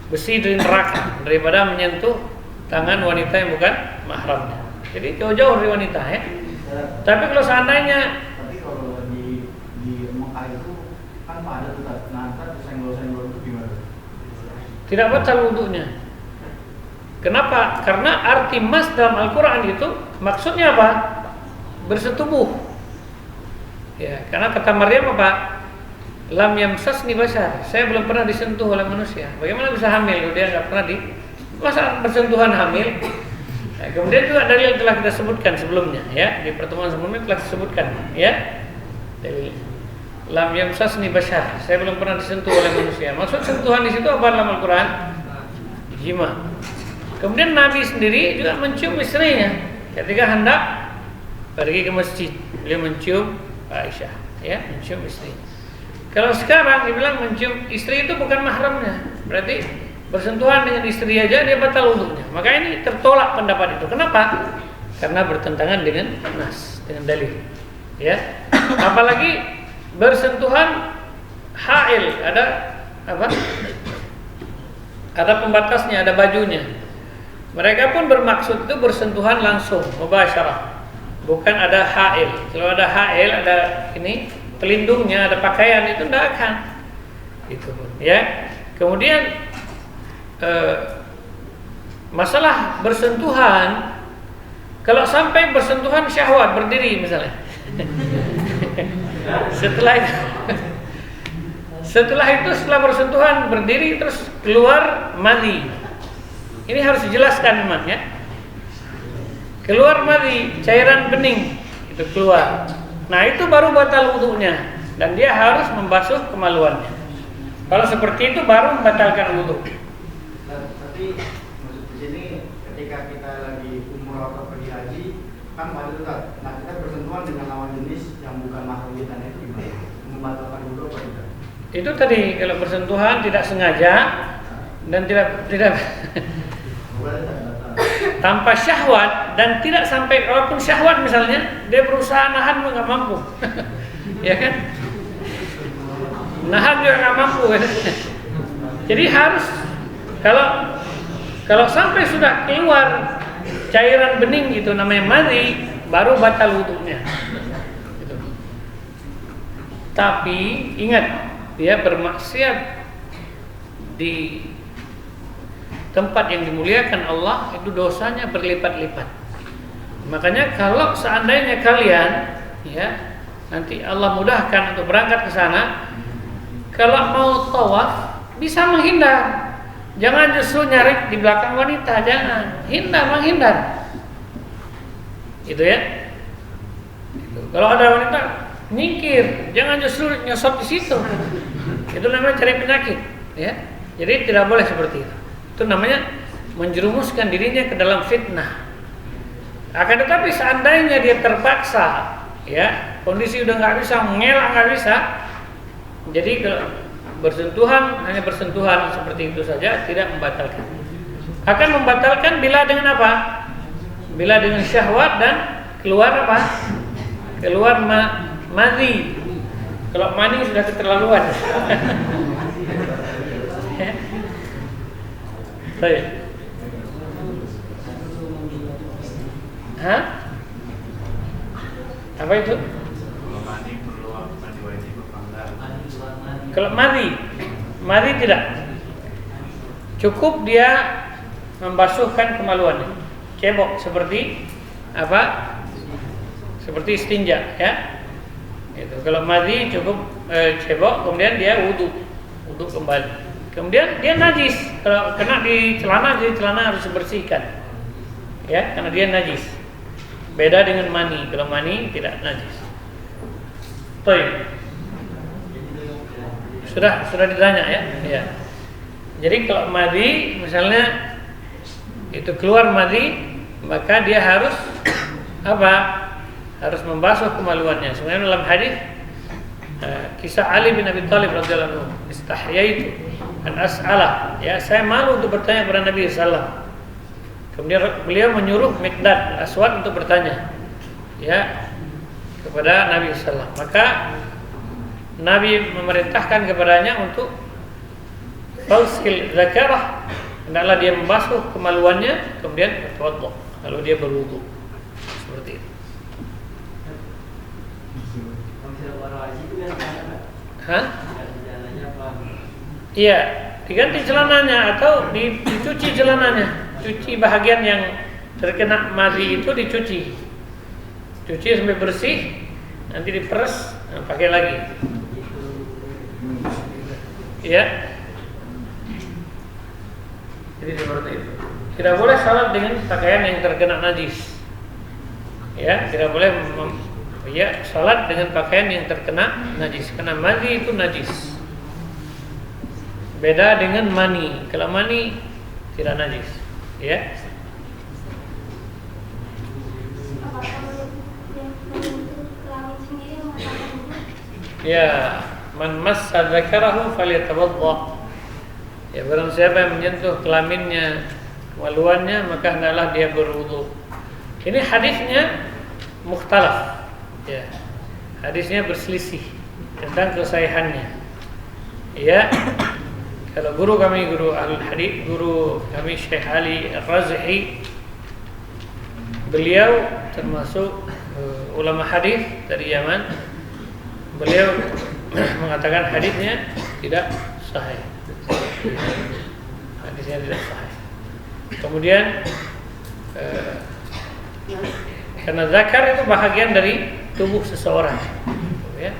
besi dari neraka daripada menyentuh tangan wanita yang bukan mahramnya. Jadi jauh-jauh dari wanita, ya. Tapi kalau seandainya kalau di Mekah itu kan ada tuh nanti senggol-senggol itu gimana? tidak batal wudunya. Kenapa? Karena arti mas dalam Al-Quran itu maksudnya apa? Bersetubuh. Ya, karena kata Maryam apa? lam yamsasni bashar, saya belum pernah disentuh oleh manusia. Bagaimana bisa hamil? Dia nggak pernah masa bersentuhan hamil? Nah, kemudian juga dalil telah kita sebutkan sebelumnya, ya, di pertemuan sebelumnya telah disebutkan, ya, dalil lam yamsasni bashar, saya belum pernah disentuh oleh manusia. Maksud sentuhan di situ apa dalam Al-Quran? Jima. Kemudian Nabi sendiri juga mencium istrinya ketika hendak pergi ke masjid. Beliau mencium Aisyah, ya, mencium istrinya. Kalau sekarang dibilang mencium istri itu bukan mahramnya, berarti bersentuhan dengan istri aja dia batal wudunya. Maka ini tertolak pendapat itu. Kenapa? Karena bertentangan dengan nas, dengan dalil. Ya. Apalagi bersentuhan hail, ada apa? Ada pembatasnya, ada bajunya. Mereka pun bermaksud itu bersentuhan langsung, mubasyarah. Bukan ada hail. Kalau ada hail, ada ini pelindungnya, ada pakaian, itu tidak akan. Itu pun, ya. Kemudian masalah bersentuhan, kalau sampai bersentuhan syahwat berdiri misalnya, setelah itu setelah bersentuhan berdiri terus keluar madhi, ini harus dijelaskan memang, ya. Keluar madhi, cairan bening itu keluar. Nah itu baru batal wudunya dan dia harus membasuh kemaluannya. Kalau seperti itu baru membatalkan wudu. Tapi maksud di sini ketika kita lagi umroh atau pergi haji kan wajib tetap. Nah kita bersentuhan dengan lawan jenis yang bukan mahram kita itu gimana? Membatalkan wudu apa tidak? Itu tadi kalau bersentuhan tidak sengaja dan tidak tanpa syahwat dan tidak sampai, walaupun syahwat misalnya dia berusaha nahan nggak mampu, ya kan? Nahan juga nggak mampu. Jadi harus kalau sampai sudah keluar cairan bening gitu namanya madhi, baru batal wudunya. Gitu. Tapi ingat, dia bermaksiat di tempat yang dimuliakan Allah itu dosanya berlipat-lipat. Makanya kalau seandainya kalian, ya, nanti Allah mudahkan untuk berangkat ke sana, kalau mau tawaf bisa menghindar. Jangan justru nyari di belakang wanita, jangan. Menghindar. Itu ya. Kalau ada wanita, nyingkir, jangan justru nyosot di situ. Itu namanya cari penyakit, ya. Jadi tidak boleh seperti itu. Itu namanya menjerumuskan dirinya ke dalam fitnah. Akan tetapi seandainya dia terpaksa, ya, kondisi udah nggak bisa, mengelak nggak bisa, jadi kalau bersentuhan hanya bersentuhan seperti itu saja, tidak membatalkan. Akan membatalkan bila dengan apa? Bila dengan syahwat dan keluar apa? Keluar madhi. Kalau mani sudah keterlaluan. Baik. Hah? Apa itu? Kalau madi tidak. Cukup dia membasuhkan kemaluannya. Cebok seperti apa? Seperti istinja, ya. Itu. Kalau madi cukup cebok, kemudian dia wudu kembali. Kemudian dia najis. Kalau kena di celana, jadi celana harus dibersihkan. Ya, karena dia najis. Beda dengan mani. Kalau mani tidak najis. Baik. Sudah ditanya, ya. Ya. Jadi kalau madhi misalnya itu keluar madhi, maka dia harus apa? Harus membasuh kemaluannya. Sebenarnya dalam hadis kisah Ali bin Abi Thalib radhiyallahu anhu, istahyaitu an as'alah, ya, saya malu untuk bertanya kepada Nabi sallallahu alaihi wasallam. Kemudian beliau menyuruh Miqdad Aswad untuk bertanya, ya, kepada Nabi sallallahu alaihi wasallam. Maka Nabi memerintahkan kepadanya untuk falsil zakarah, hendaklah dia membasuh kemaluannya, kemudian berwudu. Lalu dia berwudu. Seperti itu. Hah? Iya, diganti celananya atau dicuci celananya. Cuci bahagian yang terkena madhi itu dicuci. Cuci sampai bersih, nanti diperes, pakai lagi. Ya. Jadi seperti itu. Tidak boleh salat dengan pakaian yang terkena najis. Ya, tidak boleh salat dengan pakaian yang terkena najis. Karena mani itu najis. Beda dengan mani. Kalau mani tidak najis. Ya. Ya, man massa dzakarahu falyatawadda. Ya, barang siapa yang menyentuh kelaminnya, kemaluannya, maka hendaklah dia berwudu. Ini hadisnya mukhtalaf. Ya. Hadisnya berselisih tentang kesahihannya. Ya. Kalau guru kami Syekh Ali Ar-Razhi, beliau termasuk ulama hadis dari Yaman. Beliau mengatakan hadisnya tidak sahih. Hadisnya tidak sahih. Kemudian karena zakar itu bahagian dari tubuh seseorang, ya.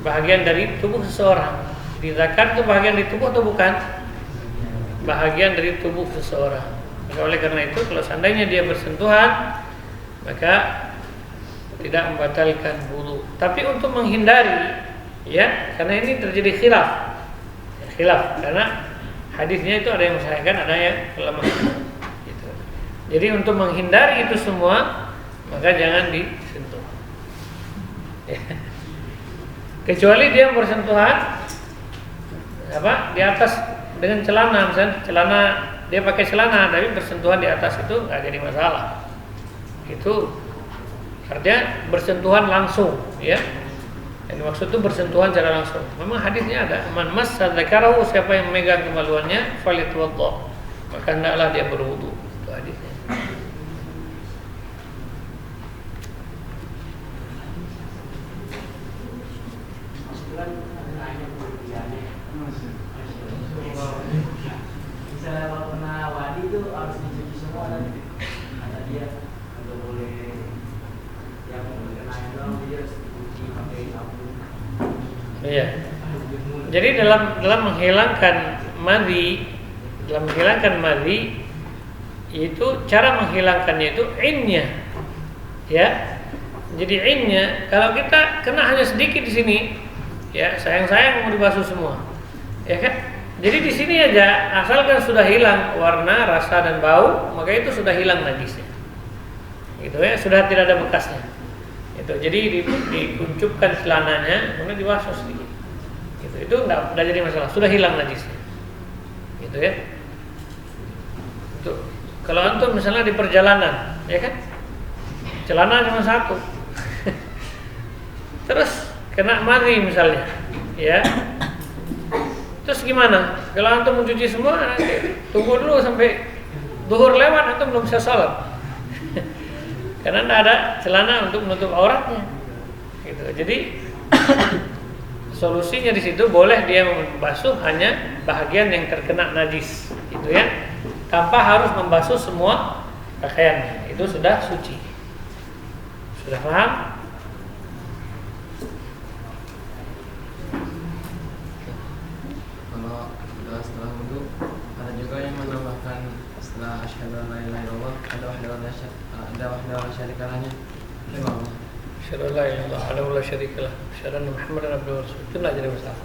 Bahagian dari tubuh seseorang. Di zakar itu bahagian dari tubuh atau bukan? Bahagian dari tubuh seseorang. Maka oleh karena itu kalau seandainya dia bersentuhan, maka tidak membatalkan wudu. Tapi untuk menghindari, ya, karena ini terjadi khilaf, karena hadisnya itu ada yang mensahihkan, ada yang lemah. Gitu. Jadi untuk menghindari itu semua, maka jangan disentuh. Ya. Kecuali dia bersentuhan di atas dengan celana, misalnya dia pakai celana, tapi bersentuhan di atas itu nggak jadi masalah. Itu artinya bersentuhan langsung, ya. Yang maksud itu bersentuhan secara langsung. Memang hadisnya ada, man massa dzakarahu, siapa yang memegang kemaluannya, falyatawadda, maka hendaklah dia berwudu. Itu hadisnya. Misalnya kalau kena wadi itu harus dicuci semua dan kata dia nggak boleh yang kena yang doang, dia harus dicuci pakai sabun. Iya. Jadi dalam menghilangkan madhi, itu cara menghilangkannya itu innya, ya. Jadi innya, kalau kita kena hanya sedikit di sini, ya sayang mau dibasuh semua, ya kan? Jadi di sini aja, asalkan sudah hilang warna, rasa dan bau, maka itu sudah hilang najisnya. Gitu ya, sudah tidak ada bekasnya. Itu. Jadi dikuncupkan celananya, kemudian dibasuh sedikit. Gitu. Itu enggak jadi masalah, sudah hilang najisnya. Gitu ya. Itu. Kalau antum misalnya di perjalanan, ya kan? Celana cuma satu. Terus kena madhi misalnya, ya. Terus gimana? Kalau antum mencuci semua, tunggu dulu sampai zuhur lewat, antum belum bisa sholat. Karena tidak ada celana untuk menutup auratnya. Gitu. Jadi solusinya di situ boleh dia membasuh hanya bahagian yang terkena najis, gitu ya, tanpa harus membasuh semua pakaiannya. Itu sudah suci. Sudah paham? Setelah wudu ada juga yang menambahkan setelah asyhadu an la ilaha illallah ada wahdahu la syarika lahnya. Asyhadu an la ilaha illallah wahdahu la syarika lah, asyhadu anna Muhammadan abduhu wa rasuluh. Itu enggak jadi masalah.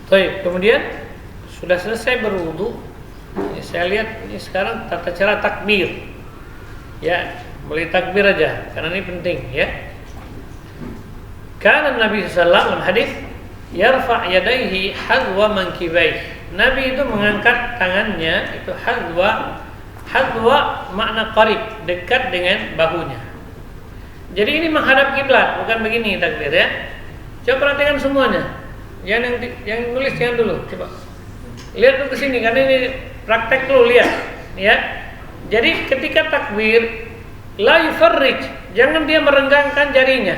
Baik, kemudian sudah selesai berwudu. Saya lihat ini sekarang tata cara takbir. Ya, boleh takbir aja karena ini penting, ya. Karena Nabi sallallahu alaihi wasallam hadis yarfa yadayhi hadwa mankibaih. Nabi itu mengangkat tangannya itu hadwa makna qarib, dekat dengan bahunya. Jadi ini menghadap kiblat, bukan begini takbir, ya. Coba perhatikan semuanya. Yang nulis jangan dulu, coba. Lihat dulu ke sini karena ini praktek dulu, lihat, ya. Jadi ketika takbir la yufarrij, jangan dia merenggangkan jarinya.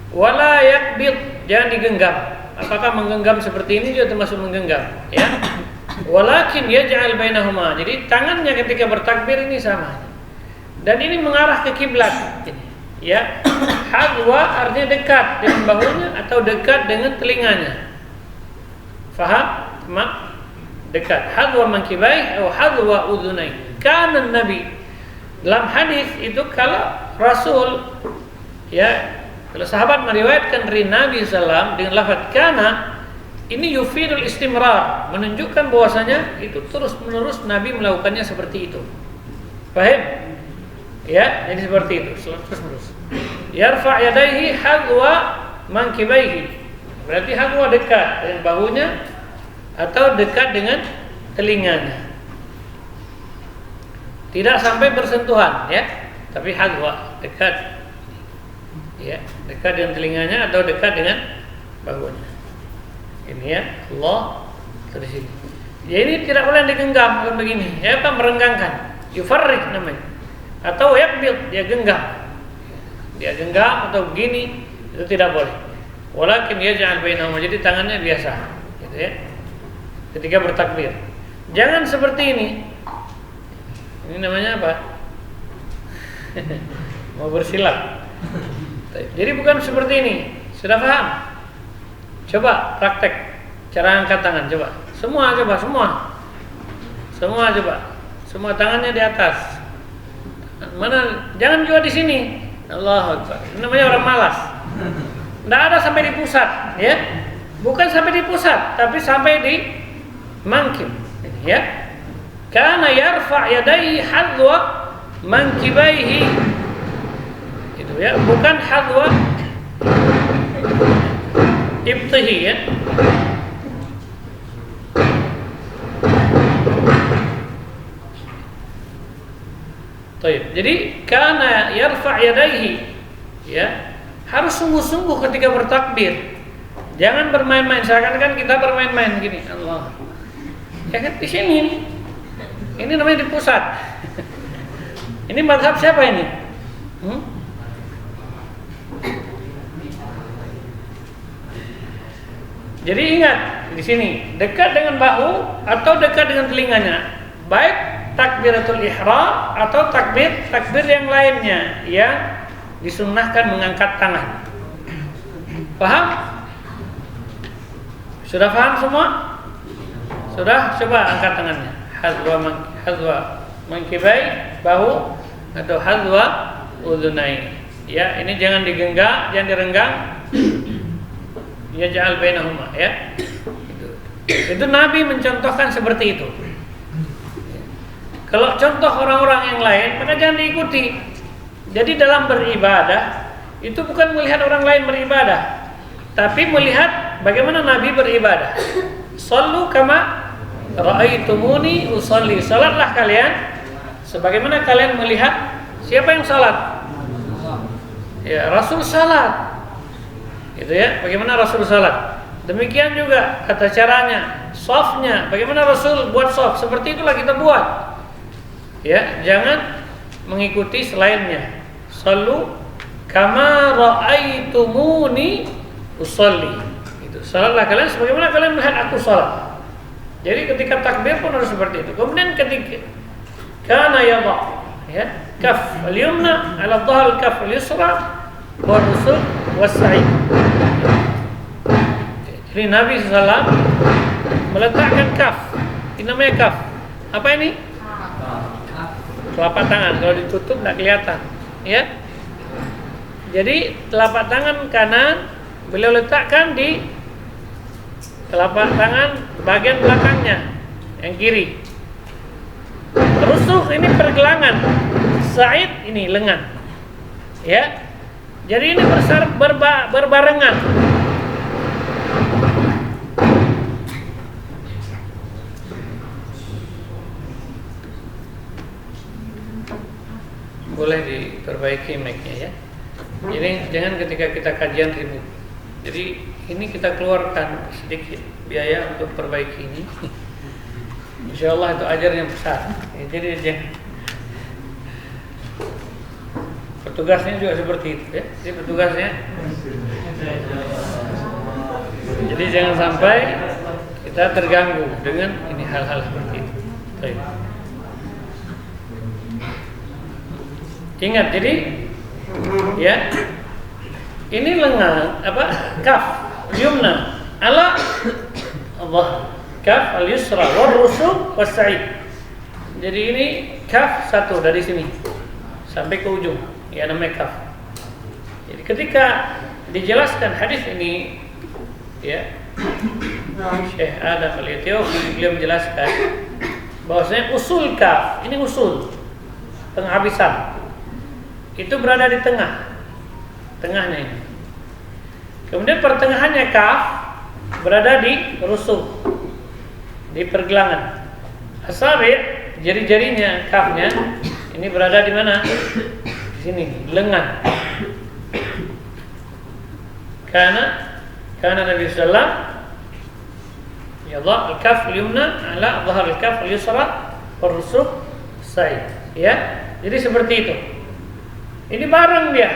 Wala yakbid, jangan digenggam. Apakah menggenggam seperti ini juga termasuk menggenggam, ya? Walakin yaj'al bainahuma. Jadi tangannya ketika bertakbir ini sama. Dan ini mengarah ke kiblat. Ya, hadwa artinya dekat dengan bahunya atau dekat dengan telinganya. Faham? Mak dekat. Hadwa mankibai atau hadwa udhunai. Kana Nabi. Dalam hadis itu kalau Rasul, ya, kalau sahabat meriwayatkan dari Nabi SAW dengan lafaz kana, ini yufidul istimrar, menunjukkan bahwasanya itu terus menerus Nabi melakukannya seperti itu. Paham? Ya, jadi seperti itu, terus menerus. Yarfa' yadayhi hadwa mankibaihi. Berarti hadwa dekat dengan bahunya atau dekat dengan telinganya. Tidak sampai bersentuhan, ya, tapi hadwa dekat. Ya, dekat dengan telinganya atau dekat dengan bahunya. Ini ya, Allah dari sini. Ya, ini tidak boleh digenggam bukan begini. Ya, apa merenggangkan? Yufarrik namanya. Atau yakbid, dia genggam. Dia genggam atau begini, itu tidak boleh. Walakin yaj'al bainahuma, jadi tangannya biasa, gitu ya. Ketika bertakbir. Jangan seperti ini. Ini namanya apa? Mau bersilap. Jadi bukan seperti ini. Sudah paham? Coba praktek cara angkat tangan, coba. Semua coba, semua. Semua coba. Semua tangannya di atas. Mana? Jangan juga di sini. Allahu Akbar. Ini namanya orang malas. Tidak ada sampai di pusat, ya. Bukan sampai di pusat, tapi sampai di mangkib, ya. Kana yarfa' yadayhi hadwa mankibaihi. Itu ya, bukan hadwa ibtihi, ya. Baik. Jadi kana yarfa' yadayhi, ya, harus sungguh-sungguh ketika bertakbir. Jangan bermain-main, seakan-akan kita bermain-main gini. Allah. Ya kan di sini nih. Ini namanya di pusat. Ini mazhab siapa ini? Jadi ingat di sini dekat dengan bahu atau dekat dengan telinganya. Baik takbiratul ihram atau takbir yang lainnya yang disunnahkan mengangkat tangan. Paham? Sudah paham semua? Sudah? Coba angkat tangannya. Hadwa mankibai, bahu atau hadwa udhunai. Ya, ini jangan digenggam, jangan direnggang. Ya ja'al bainahuma, ya. Itu Nabi mencontohkan seperti itu. Kalau contoh orang-orang yang lain, maka jangan diikuti. Jadi dalam beribadah itu bukan melihat orang lain beribadah, tapi melihat bagaimana Nabi beribadah. Shallu kama ra'aitumuni usolli. Salatlah kalian sebagaimana kalian melihat. Siapa yang salat? Ya, Rasul salat. Gitu ya, bagaimana Rasul salat. Demikian juga kata caranya, shafnya, bagaimana Rasul buat shaf, seperti itulah kita buat. Ya, jangan mengikuti selainnya. Shallu kama ra'aitumuni usolli. Itu. Salatlah kalian sebagaimana kalian melihat aku salat. Jadi ketika takbir pun harus seperti itu. Kemudian ketika kana yadha, ya, kaf al-yumna ala dhahr al-kaf al-yusra wa rusul was-sa'id. Jadi Nabi SAW meletakkan kaf. Ini namanya kaf. Apa ini? Telapak tangan. Kalau ditutup tidak kelihatan, ya. Jadi telapak tangan kanan beliau letakkan di telapak tangan bagian belakangnya yang kiri. Rusuh ini pergelangan, sa'id ini lengan, ya. Jadi ini berbarengan. Boleh diperbaiki mic-nya, ya. Jadi jangan ketika kita kajian ribut. Jadi ini kita keluarkan sedikit biaya untuk perbaiki ini. Insya Allah itu ajar yang besar. Ya, jadi jangan. Petugasnya juga seperti itu, ya. Jadi petugasnya. Jadi jangan sampai kita terganggu dengan ini hal-hal seperti itu. Baik. Ingat, jadi ya ini lengan kaf yumna ala Allah, kaf al yusra wal rusuk was sa'id. Jadi ini kaf satu dari sini sampai ke ujung, ya namanya kaf. Jadi ketika dijelaskan hadis ini, ya Syekh Adam Al-Ethiopi beliau menjelaskan bahwasanya usul kaf, ini usul penghabisan itu berada di tengahnya ini. Kemudian pertengahannya kaf berada di rusuk, di pergelangan. Asabi, jari-jarinya kafnya ini berada di mana? Di sini, lengan. Karena Nabi sallallahu yadha al-kaf al-yumna ala dhahar al-kaf al-yusra war-rusuk sa'id. Ya. Jadi seperti itu. Ini bareng dia.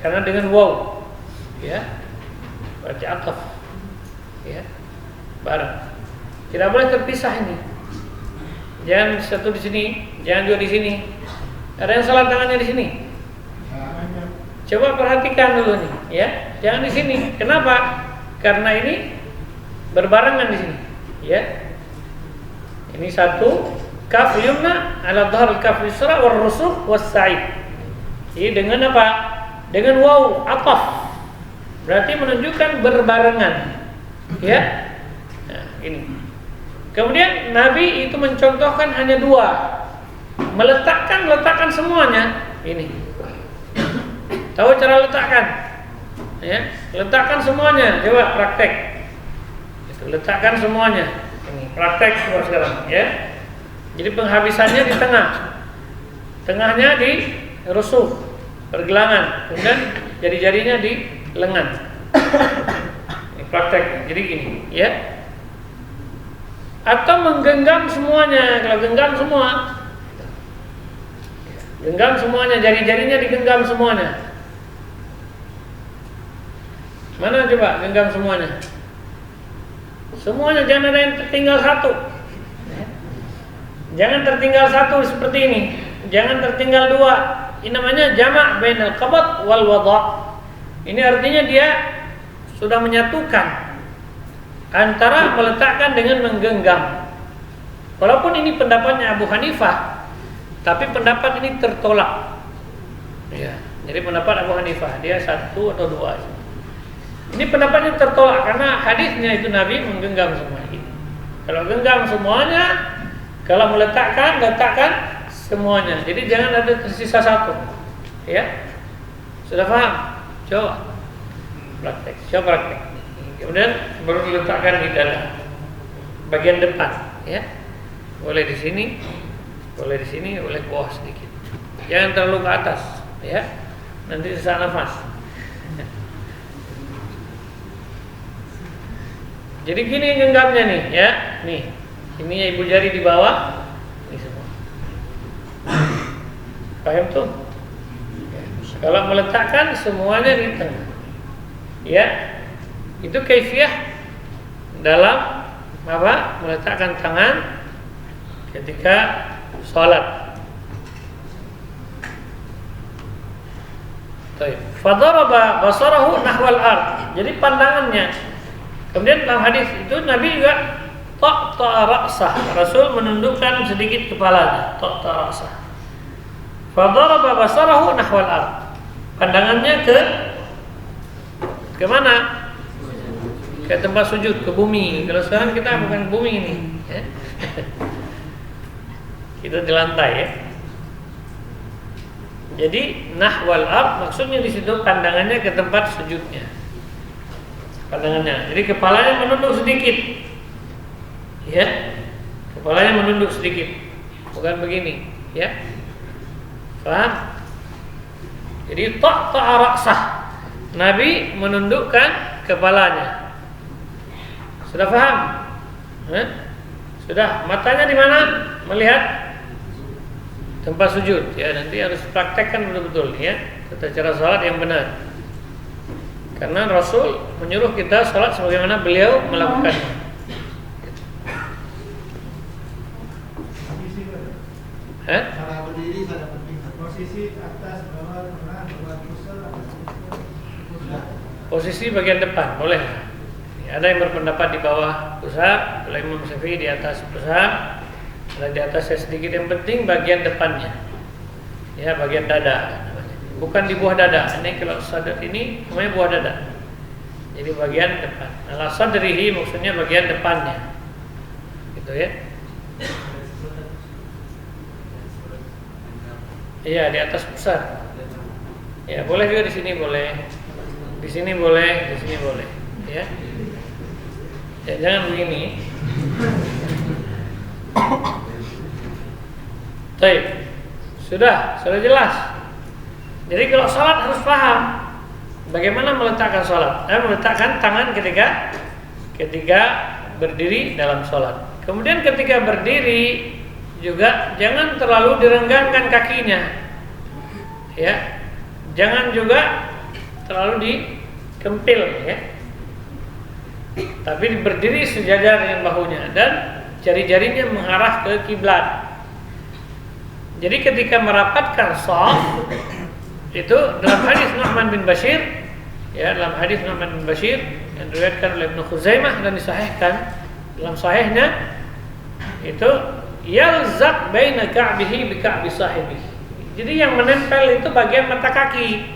Karena dengan waw. Ya. Berarti ataf. Ya. Bareng. Tidak boleh terpisah ini. Jangan satu di sini, jangan dua di sini. Ada yang salah tangannya di sini. Coba perhatikan dulu nih, ya. Jangan di sini. Kenapa? Karena ini berbarengan di sini, ya. Ini satu kaf yumna ala dhahr al-kaf yusra war rusuk was sa'id. Ini dengan apa? Dengan waw ataf. Berarti menunjukkan berbarengan. Ya. Nah, ini. Kemudian Nabi itu mencontohkan hanya dua. Letakkan semuanya. Ini. Tahu cara letakkan? Ya, letakkan semuanya. Coba praktek. Itu, letakkan semuanya. Ini praktek sekarang, ya. Jadi penghabisannya di tengah. Tengahnya di rusuk, pergelangan. Kemudian jari-jarinya di lengan. Ini praktek. Jadi gini, ya. Atau menggenggam semuanya. Kalau genggam semua, genggam semuanya, jari-jarinya digenggam semuanya. Mana coba genggam semuanya? Semuanya, jangan ada yang tertinggal satu. Jangan tertinggal satu seperti ini. Jangan tertinggal dua. Ini namanya jama' bainal qabd wal wada'. Ini artinya dia sudah menyatukan antara meletakkan dengan menggenggam. Walaupun ini pendapatnya Abu Hanifah, tapi pendapat ini tertolak. Ya, jadi pendapat Abu Hanifah dia satu atau dua. Ini pendapatnya tertolak karena hadisnya itu Nabi menggenggam semuanya. Kalau genggam semuanya, kalau meletakkan semuanya. Jadi jangan ada tersisa satu. Ya, sudah paham? Coba praktek. Kemudian baru diletakkan di dalam bagian depan. Ya, boleh di sini, boleh di sini, boleh ke bawah sedikit. Jangan terlalu ke atas. Ya, nanti sesak nafas. Jadi gini genggamnya nih, ya. Nih, ini ibu jari di bawah, ini semua. Paham tuh? Kalau meletakkan semuanya di tengah, ya. Itu kaifiyah dalam apa? Meletakkan tangan ketika sholat. Fadaraba basarahu nahwal ard. Jadi pandangannya. Kemudian dalam hadis itu Nabi juga ta'ta ra'sah. Rasul menundukkan sedikit kepalanya, ta'ta ra'sah. Fadaraba basarahu nahwal ard. Pandangannya ke mana? Ke tempat sujud, ke bumi. Kalau sekarang kita bukan bumi ini, ya. Kita di lantai, ya. Jadi nahwal ard maksudnya di situ pandangannya ke tempat sujudnya. Pandangannya. Jadi kepalanya menunduk sedikit. Ya. Kepalanya menunduk sedikit. Bukan begini, ya. Paham? Jadi ta'ta ra'sah. Nabi menundukkan kepalanya. Sudah paham? Sudah. Matanya di mana? Melihat tempat sujud. Ya, nanti harus praktekkan betul-betul, ya. Tata cara salat yang benar. Karena Rasul menyuruh kita salat sebagaimana beliau melakukannya. Cara berdiri, cara berpindah. posisi atas, bawah, tengah, bawah, pusat, pusat. Posisi bagian depan boleh. Ada yang berpendapat di bawah pusat, kalau Imam Syafi'i di atas pusat, ada di atasnya sedikit. Yang penting bagian depannya, ya bagian dada, bukan di buah dada. Ini kalau sadar ini namanya buah dada. Jadi bagian depan. Ala sadrihi maksudnya bagian depannya, gitu ya. Iya di atas pusat. Ya boleh juga di sini boleh, di sini boleh, di sini boleh, ya. Ya, jangan begini. Baik, sudah jelas. Jadi kalau sholat harus paham bagaimana meletakkan sholat. Meletakkan tangan ketika berdiri dalam sholat. Kemudian ketika berdiri juga jangan terlalu direnggangkan kakinya, ya. Jangan juga terlalu dikempil, ya. Tapi berdiri sejajar dengan bahunya dan jari-jarinya mengarah ke kiblat. Jadi ketika merapatkan shaf itu dalam hadis Nu'man bin Bashir, ya dalam hadis Nu'man bin Bashir yang diriwayatkan oleh Ibnu Khuzaimah dan disahihkan dalam sahihnya itu yalzaq baina ka'bihi bi ka'bi sahibi. Jadi yang menempel itu bagian mata kaki.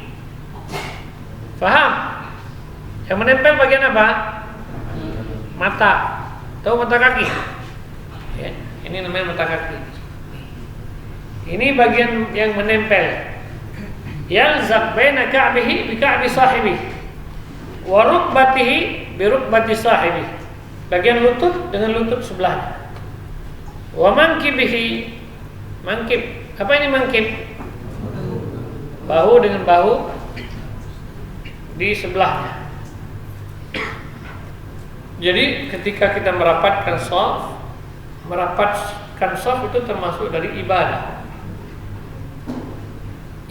Paham? Yang menempel bagian apa? Mata. Tahu mata kaki? Ya, ini namanya mata kaki. Ini bagian yang menempel. Yalzaq baina ka'bihi bi ka'bi sahibi wa rukbatihi bi rukbati sahibi. Bagian lutut dengan lutut sebelahnya. Wa mankibihi, mankib. Apa ini mankib? Bahu dengan bahu di sebelahnya. Jadi ketika kita merapatkan shaf itu termasuk dari ibadah.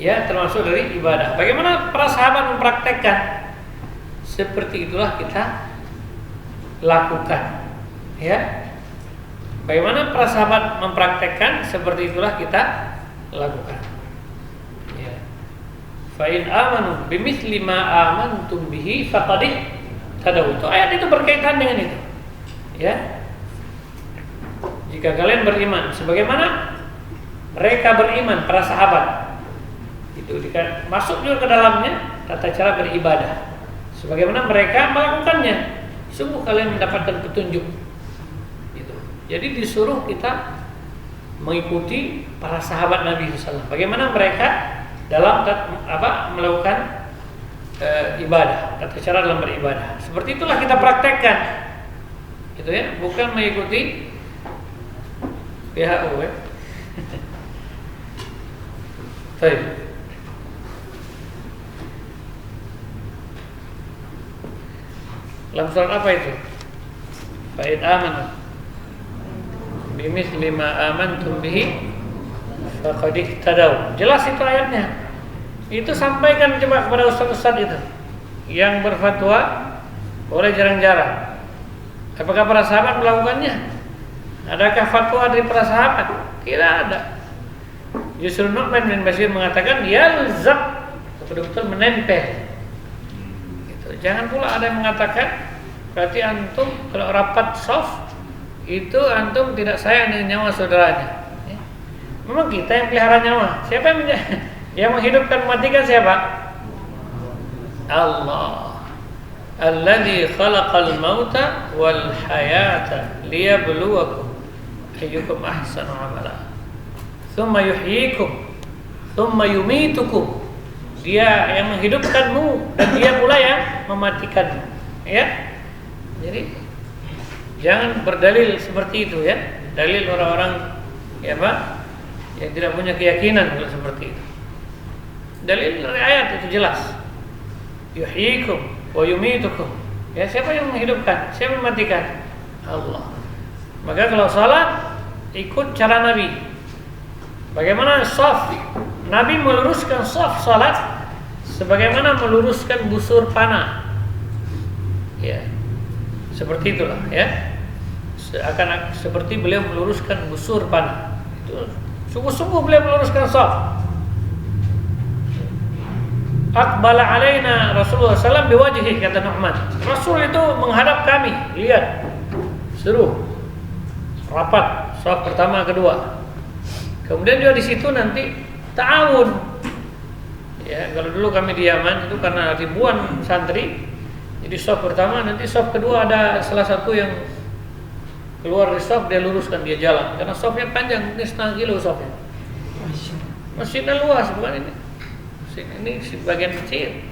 Ya, termasuk dari ibadah. Bagaimana para sahabat mempraktekkan? Seperti itulah kita lakukan. Ya. Bagaimana para sahabat mempraktekkan? Seperti itulah kita lakukan. Ya. Fa in amanu bimithli ma amantum bihi faqad tadawu. Ayat itu berkaitan dengan itu. Ya. Jika kalian beriman sebagaimana mereka beriman, para sahabat, itu masuk juga ke dalamnya tata cara beribadah sebagaimana mereka melakukannya, sungguh kalian mendapatkan petunjuk. Gitu. Jadi disuruh kita mengikuti para sahabat Nabi SAW. Bagaimana mereka dalam melakukan ibadah, tata cara dalam beribadah. Seperti itulah kita praktekkan. Gitu ya, bukan mengikuti WHO ya. Baik. Dalam surat apa itu? Fa'in amanu bimithli ma amantum bihi faqad ihtadaw. Jelas itu ayatnya. Itu sampaikan coba kepada ustaz-ustaz itu yang berfatwa boleh jarang-jarang. Apakah para sahabat melakukannya? Adakah fatwa dari para sahabat? Tidak ada. Justru Nu'man bin Bashir mengatakan yalzaq, betul-betul menempel. Gitu. Jangan pula ada yang mengatakan berarti antum kalau rapat shaf itu antum tidak sayang dengan nyawa saudaranya. Ya. Memang kita yang pelihara nyawa. Siapa yang menghidupkan mematikan siapa? Allah. Alladzi khalaqal mauta wal hayata liyabluwakum ayyukum ahsanu amala. Tsumma yuhyikum, tsumma yumitukum. Dia yang menghidupkanmu dan dia pula yang mematikanmu. Ya. Jadi jangan berdalil seperti itu ya. Dalil orang-orang ya Pak yang tidak punya keyakinan kalau seperti itu. Dalil dari ayat itu jelas. Yuhyikum wa yumitukum. Ya, siapa yang menghidupkan? Siapa yang mematikan? Allah. Maka kalau salat ikut cara Nabi. Bagaimana shaf? Nabi meluruskan shaf salat sebagaimana meluruskan busur panah. Ya. Seperti itulah ya. Akan seperti beliau meluruskan busur panah. Itu sungguh-sungguh beliau meluruskan shaf. Aqbala alaina Rasulullah SAW biwajhi, kata Nu'man. Rasul itu menghadap kami, lihat, suruh rapat, saf pertama kedua. Kemudian juga di situ nanti ta'awun. Ya, kalau dulu kami di Yaman itu karena ribuan santri, jadi saf pertama, nanti saf kedua ada salah satu yang keluar dari saf, dia luruskan, dia jalan. Karena safnya panjang, ini setengah kilo safnya. Masjidnya luas, bukan ini. Masjid ini bagian kecil.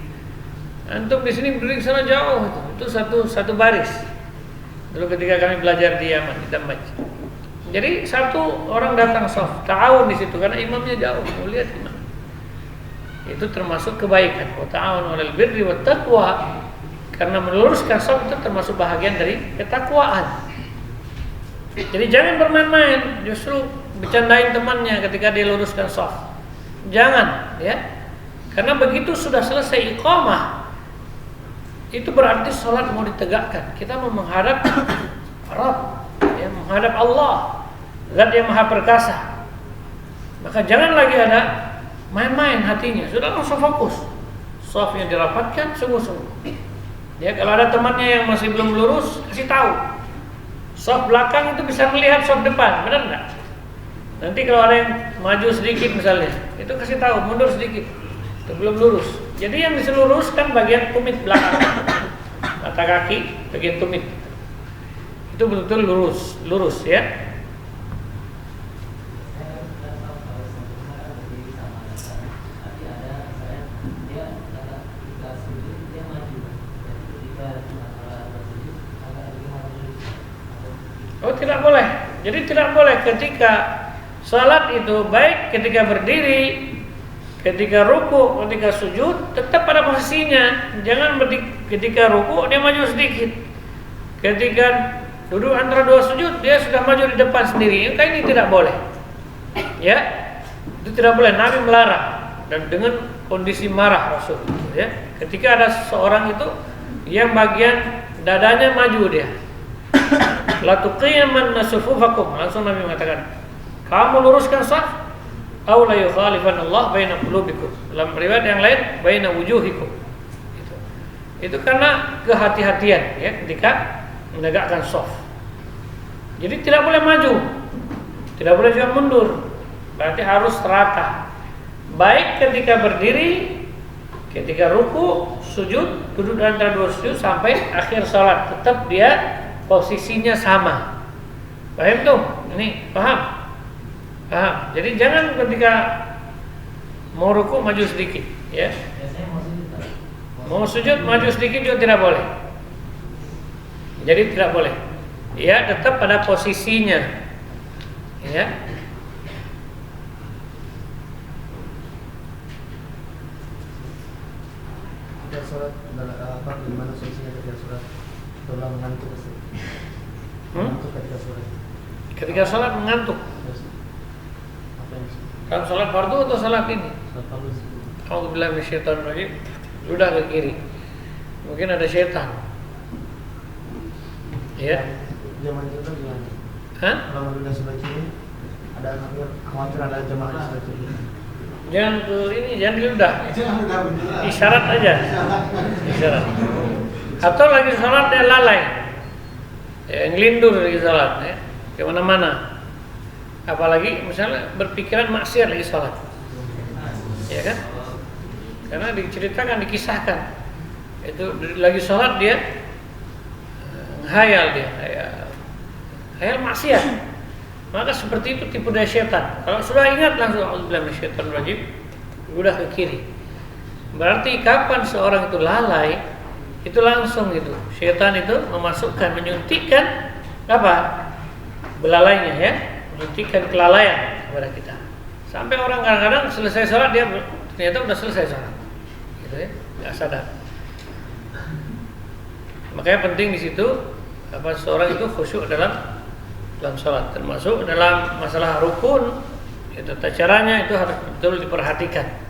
Antum di sini berdiri sana jauh itu satu baris. Dulu ketika kami belajar di Yaman, di Damaj. Jadi satu orang datang saf, ta'awun di situ karena imamnya jauh, mau lihat imam. Itu termasuk kebaikan. Wa ta'awun 'alal birri wat taqwa. Karena meluruskan saf itu termasuk bahagian dari ketakwaan. Jadi jangan bermain-main, justru bercandain temannya ketika dia luruskan saf. Jangan, ya. Karena begitu sudah selesai iqamah, itu berarti sholat mau ditegakkan. Kita mau menghadap Rabb, ya, menghadap Allah, Zat yang Maha Perkasa. Maka jangan lagi ada main-main hatinya. Sudah langsung fokus. Shafnya dirapatkan sungguh-sungguh. Ya, kalau ada temannya yang masih belum lurus, kasih tahu. Shaf belakang itu bisa melihat shaf depan, benar enggak? Nanti kalau ada yang maju sedikit misalnya, itu kasih tahu, mundur sedikit. Itu belum lurus. Jadi yang diseluruskan bagian tumit belakang, mata kaki, bagian tumit. Itu betul-betul lurus ya. Oh, tidak boleh. Jadi tidak boleh ketika salat itu, baik ketika berdiri, ketika ruku, ketika sujud, tetap pada posisinya. Jangan ketika ruku dia maju sedikit. Ketika duduk antara dua sujud dia sudah maju di depan sendiri. Ini tidak boleh. Ya. Itu tidak boleh. Nabi melarang dan dengan kondisi marah Rasul, ya. Ketika ada seorang itu yang bagian dadanya maju dia. La tuqiyamanna sufufakum, langsung Nabi mengatakan, kamu luruskan saf, aw la yukhalifan Allah baina qulubikum. Dalam riwayat yang lain, baina wujuhikum. Itu karena kehati-hatian ya ketika menegakkan saf. Jadi tidak boleh maju, tidak boleh juga mundur. Berarti harus rata. Baik ketika berdiri, ketika ruku, sujud, duduk antara dua sujud sampai akhir salat, tetap dia posisinya sama. Paham tuh? Ini paham? Paham. Jadi jangan ketika mau ruku maju sedikit, ya. Mau sujud maju sedikit juga tidak boleh. Jadi tidak boleh. Ya, tetap pada posisinya. Ya. Ketika sholat bagaimana solusinya ketika sholat setelah mengantuk? Mengantuk ketika sholat. Ketika sholat mengantuk. Kalau sholat fardu atau sholat ini? Sholat fardu. A'udzubillahi minasyaitonir rajim. Sudah ke kiri. Mungkin ada setan. Ya. Zaman itu kan gimana? Hah? Kalau sudah sebelah kiri, ada khawatir ada jemaah di sebelah kiri. Jangan ke ini, jangan diludah. Isyarat aja. Isyarat. Atau lagi sholat dia lalai, ya, ngelindur lagi sholat, ya, kemana-mana. Apalagi misalnya berpikiran maksiat lagi sholat, ya kan? Karena diceritakan, dikisahkan, itu lagi sholat dia hayal hayal maksiat. Maka seperti itu tipu daya setan. Kalau sudah ingat langsung a'udzubillahi minasyaitonir rajim, udah ke kiri. Berarti kapan seorang itu lalai, itu langsung itu setan itu memasukkan, menyuntikkan apa? Belalainya, ya, menyuntikkan kelalaian kepada kita. Sampai orang kadang-kadang selesai sholat dia ternyata udah selesai sholat, gitu ya, nggak sadar. Makanya penting di situ apa seorang itu khusyuk dalam sholat, termasuk dalam masalah rukun, ya, tata caranya itu harus betul diperhatikan.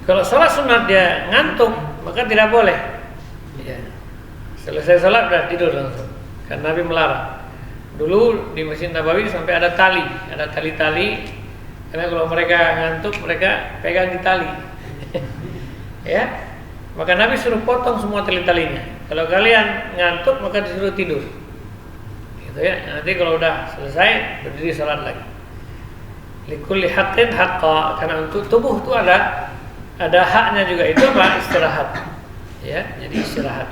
Kalau sholat sunat dia ngantuk, maka tidak boleh. Ya. Selesai sholat udah tidur langsung. Karena Nabi melarang. Dulu di Masjid Nabawi sampai ada tali-tali, karena kalau mereka ngantuk mereka pegang di tali. Ya, maka Nabi suruh potong semua tali-talinya. Kalau kalian ngantuk maka disuruh tidur. Gitu ya. Nanti kalau udah selesai berdiri salat lagi. Likulli haqqin haqqa, karena untuk tubuh itu ada haknya juga, itu apa? Istirahat. Ya, jadi istirahat.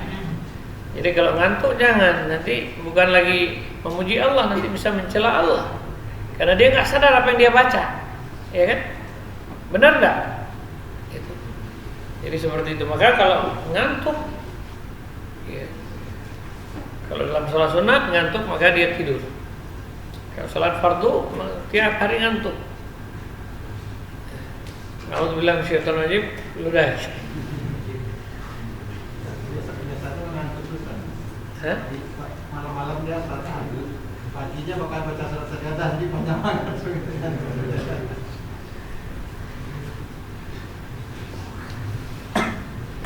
Jadi kalau ngantuk jangan, nanti bukan lagi memuji Allah, nanti bisa mencela Allah. Karena dia nggak sadar apa yang dia baca, ya kan? Benar nggak? Gitu. Jadi seperti itu. Maka kalau ngantuk, ya, kalau dalam sholat sunat ngantuk maka dia tidur. Kalau sholat fardu tiap hari ngantuk. Kalau bilang syaitan wajib, ludah. Malam-malam dia sholat tahajud, paginya bakal baca surat sajadah, jadi panjang banget.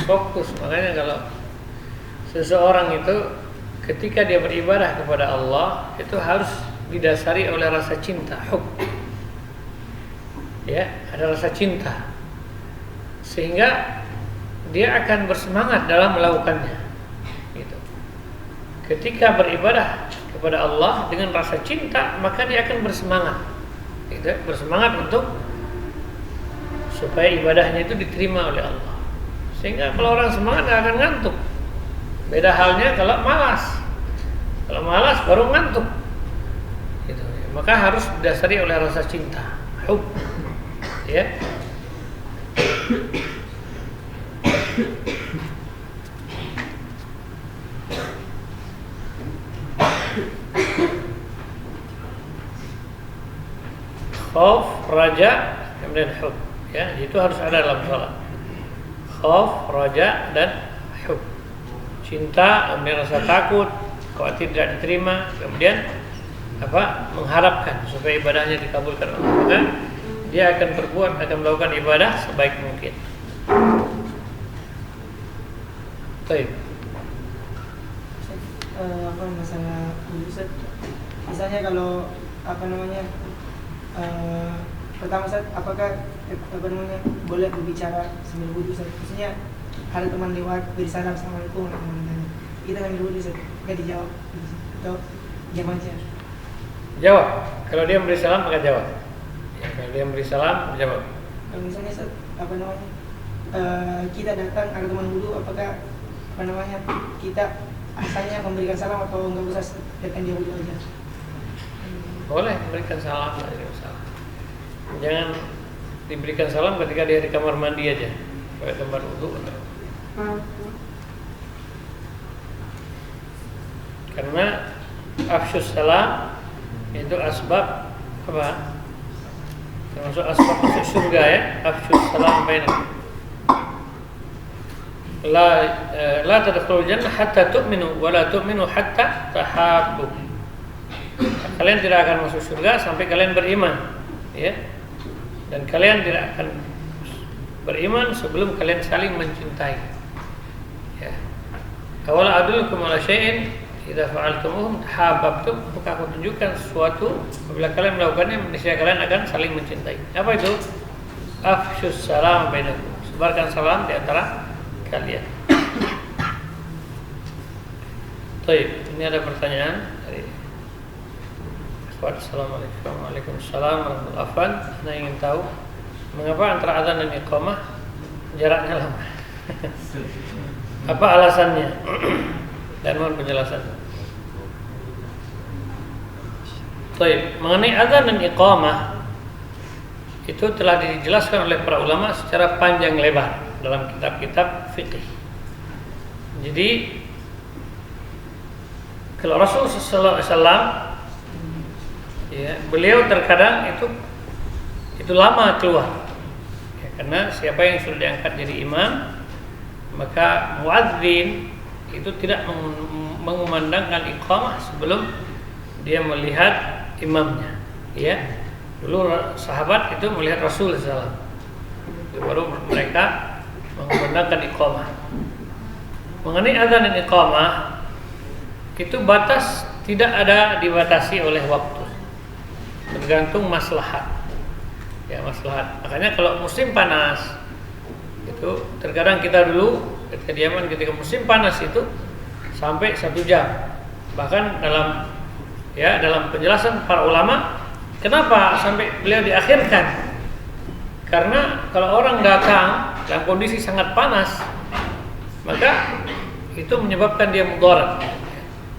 Fokus, makanya kalau seseorang itu ketika dia beribadah kepada Allah itu harus didasari oleh rasa cinta, hub. Ya, ada rasa cinta, sehingga dia akan bersemangat dalam melakukannya. Gitu. Ketika beribadah kepada Allah dengan rasa cinta, maka dia akan bersemangat, gitu, bersemangat untuk supaya ibadahnya itu diterima oleh Allah. Sehingga kalau orang semangat tidak akan ngantuk. Beda halnya kalau malas. Kalau malas baru ngantuk. Gitu. Maka harus didasari oleh rasa cinta, hub. Ya. Khauf, raja, kemudian hub. Ya, itu harus ada dalam salat. Khauf, raja, dan hub. Cinta, kemudian rasa takut, khawatir tidak diterima, kemudian mengharapkan supaya ibadahnya dikabulkan oleh Allah. Dia akan melakukan ibadah sebaik mungkin. Baik. Masalah Ustaz, misalnya kalau pertama Ustaz, apakah boleh berbicara sambil wudu Ustaz? Maksudnya ada teman lewat beri salam, assalamualaikum warahmatullahi wabarakatuh, kita sambil wudu Ustaz, nggak dijawab atau diam aja? Jawab. Kalau dia beri salam maka jawab. Ya, kalau dia beri salam jawab. Kalau misalnya Ustaz, kita datang ada teman wudu, apakah kita asalnya memberikan salam atau nggak usah datang dia wudu aja? Boleh memberikan salam, jangan diberikan salam ketika dia di kamar mandi aja, pakai tempat wudu. Karena afsyus salam itu asbab apa? Termasuk asbab masuk surga ya. Afsyus salam bainakum. La tadkhulul jannah hatta tu'minu wa la tu'minu hatta tahabbu. Kalian tidak akan masuk surga sampai kalian beriman, ya. Dan kalian tidak akan beriman sebelum kalian saling mencintai. Ya. Awala adullukum ala syai'in idza fa'altumuhum tahabbtum. Maka aku tunjukkan sesuatu apabila kalian melakukannya niscaya kalian akan saling mencintai. Apa itu? Afsyus salam bainakum. Sebarkan salam di antara kalian. Baik, ini ada pertanyaan dari Assalamualaikum. Waalaikumsalam warahmatullahi wabarakatuh. Anda ingin tahu mengapa antara azan dan iqamah jaraknya lama? Apa alasannya? Dan mohon penjelasan. Baik, mengenai azan dan iqamah itu telah dijelaskan oleh para ulama secara panjang lebar dalam kitab-kitab fikih. Jadi kalau Rasul sallallahu alaihi wasallam, ya, beliau terkadang itu lama keluar, ya, karena siapa yang sudah diangkat jadi imam maka muadzin itu tidak mengumandangkan iqamah sebelum dia melihat imamnya. Ya, dulu sahabat itu melihat Rasul sallallahu alaihi wasallam, baru mereka mengumandangkan iqamah. Mengenai azan dan iqamah itu batas tidak ada dibatasi oleh waktu, tergantung maslahat. Ya, maslahat. Makanya kalau musim panas itu terkadang kita dulu ketika di Yaman ketika musim panas itu sampai 1 jam. Bahkan dalam penjelasan para ulama, kenapa sampai beliau diakhirkan? Karena kalau orang datang dalam kondisi sangat panas, maka itu menyebabkan dia mudarat.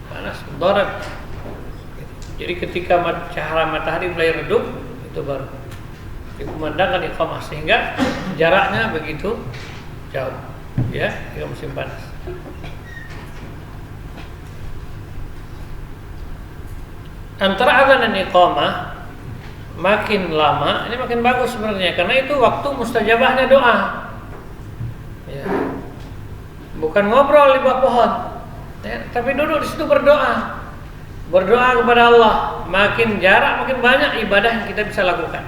Panas, mudarat. Jadi ketika cahaya matahari mulai redup, itu baru dikumandangkan iqamah, sehingga jaraknya begitu jauh, ya, ketika musim panas. Antara azan dan iqamah makin lama, ini makin bagus sebenarnya, karena itu waktu mustajabahnya doa. Ya. Bukan ngobrol di bawah pohon, ya, tapi duduk di situ berdoa kepada Allah. Makin jarak, makin banyak ibadah yang kita bisa lakukan.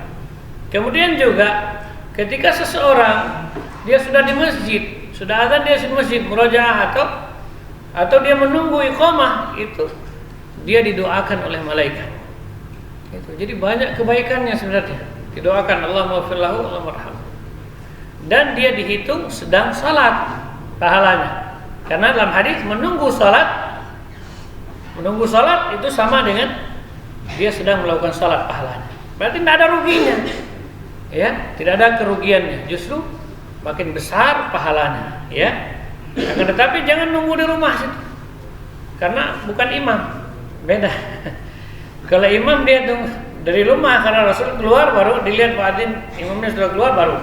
Kemudian juga ketika seseorang dia sudah di masjid, sudah azan dia di masjid, murojaah atau dia menunggu iqamah, itu dia didoakan oleh malaikat. Itu. Jadi banyak kebaikannya sebenarnya. Didoakan Allah maghfir lahu, Allah marham. Dan dia dihitung sedang salat pahalanya. Karena dalam hadis menunggu salat itu sama dengan dia sedang melakukan salat pahalanya. Berarti tidak ada ruginya. Ya, tidak ada kerugiannya. Justru makin besar pahalanya, ya. Akan tetapi jangan nunggu di rumah situ. Karena bukan imam. Beda. Kalau imam dia tunggu dari rumah karena Rasul keluar baru dilihat muadzin imamnya sudah keluar baru.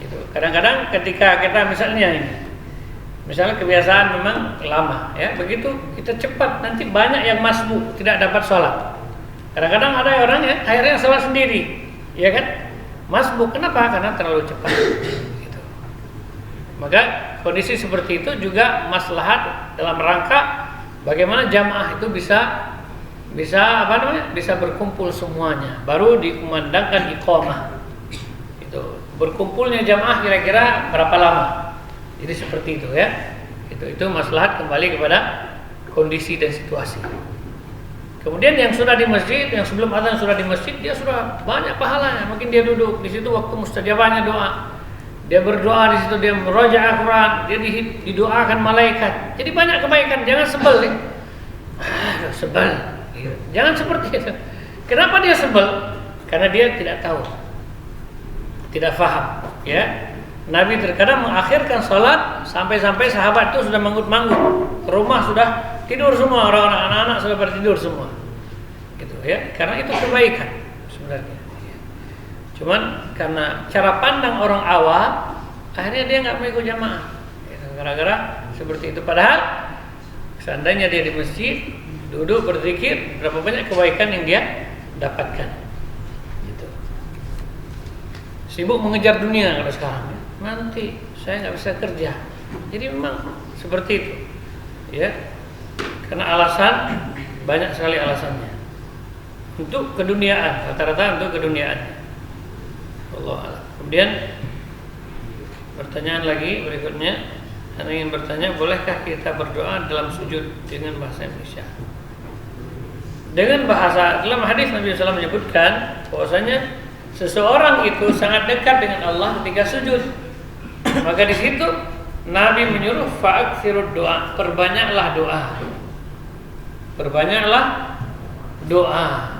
Gitu. Kadang-kadang ketika kita misalnya kebiasaan memang lama, ya, begitu kita cepat nanti banyak yang masbuk tidak dapat sholat. Kadang-kadang ada orang ya akhirnya sholat sendiri, ya kan? Masbuk, kenapa? Karena terlalu cepat. Gitu. Maka kondisi seperti itu juga maslahat dalam rangka bagaimana jamaah itu bisa berkumpul semuanya, baru dikumandangkan iqamah. Itu berkumpulnya jamaah kira-kira berapa lama? Jadi seperti itu, ya. Itu maslahat kembali kepada kondisi dan situasi. Kemudian yang sudah di masjid, yang sebelum azan sudah di masjid, dia sudah banyak pahalanya. Mungkin dia duduk di situ waktu mustajabahnya doa. Dia berdoa di situ, dia merojaah Quran, dia didoakan malaikat. Jadi banyak kebaikan. Jangan sebel, ya. Sebel. Jangan seperti itu. Kenapa dia sebel? Karena dia tidak tahu, tidak faham. Ya, Nabi terkadang mengakhirkan salat sampai-sampai sahabat itu sudah manggut-manggut, ke rumah sudah tidur semua, orang-orang anak-anak sudah bertidur semua. Gitu, ya. Karena itu kebaikan sebenarnya. Cuman karena cara pandang orang awam, akhirnya dia nggak mau ikut jamaah. Gara-gara seperti itu. Padahal seandainya dia di masjid, duduk berzikir, berapa banyak kebaikan yang dia dapatkan. Gitu. Sibuk mengejar dunia kalau sekarang. Nanti saya nggak bisa kerja. Jadi memang seperti itu, ya. Karena alasan banyak sekali alasannya. Untuk keduniaan, rata-rata untuk keduniaan. Allah a'lam. Kemudian pertanyaan lagi berikutnya, saya ingin bertanya, bolehkah kita berdoa dalam sujud dengan bahasa Indonesia? Dengan bahasa, dalam hadis Nabi SAW menyebutkan bahwasanya seseorang itu sangat dekat dengan Allah ketika sujud. Maka di situ Nabi menyuruh fa'aktsirud doa, perbanyaklah doa. Perbanyaklah doa.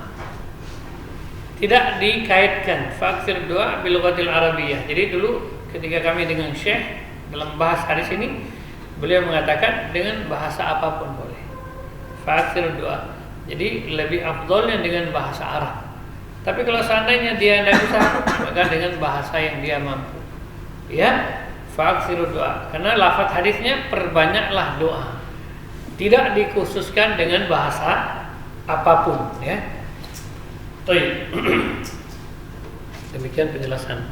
Tidak dikaitkan fa'aktsirud doa bil lughatil arabiyyah. Jadi dulu ketika kami dengan Syekh dalam bahas hadis ini, beliau mengatakan dengan bahasa apapun boleh. Fa'aktsirud doa. Jadi lebih afdolnya dengan bahasa Arab. Tapi kalau seandainya dia tidak bisa, maka dengan bahasa yang dia mampu. Ya, fa'aktsirud doa. Karena lafaz hadisnya perbanyaklah doa. Tidak dikhususkan dengan bahasa apapun, ya. Baik. Demikian penjelasan.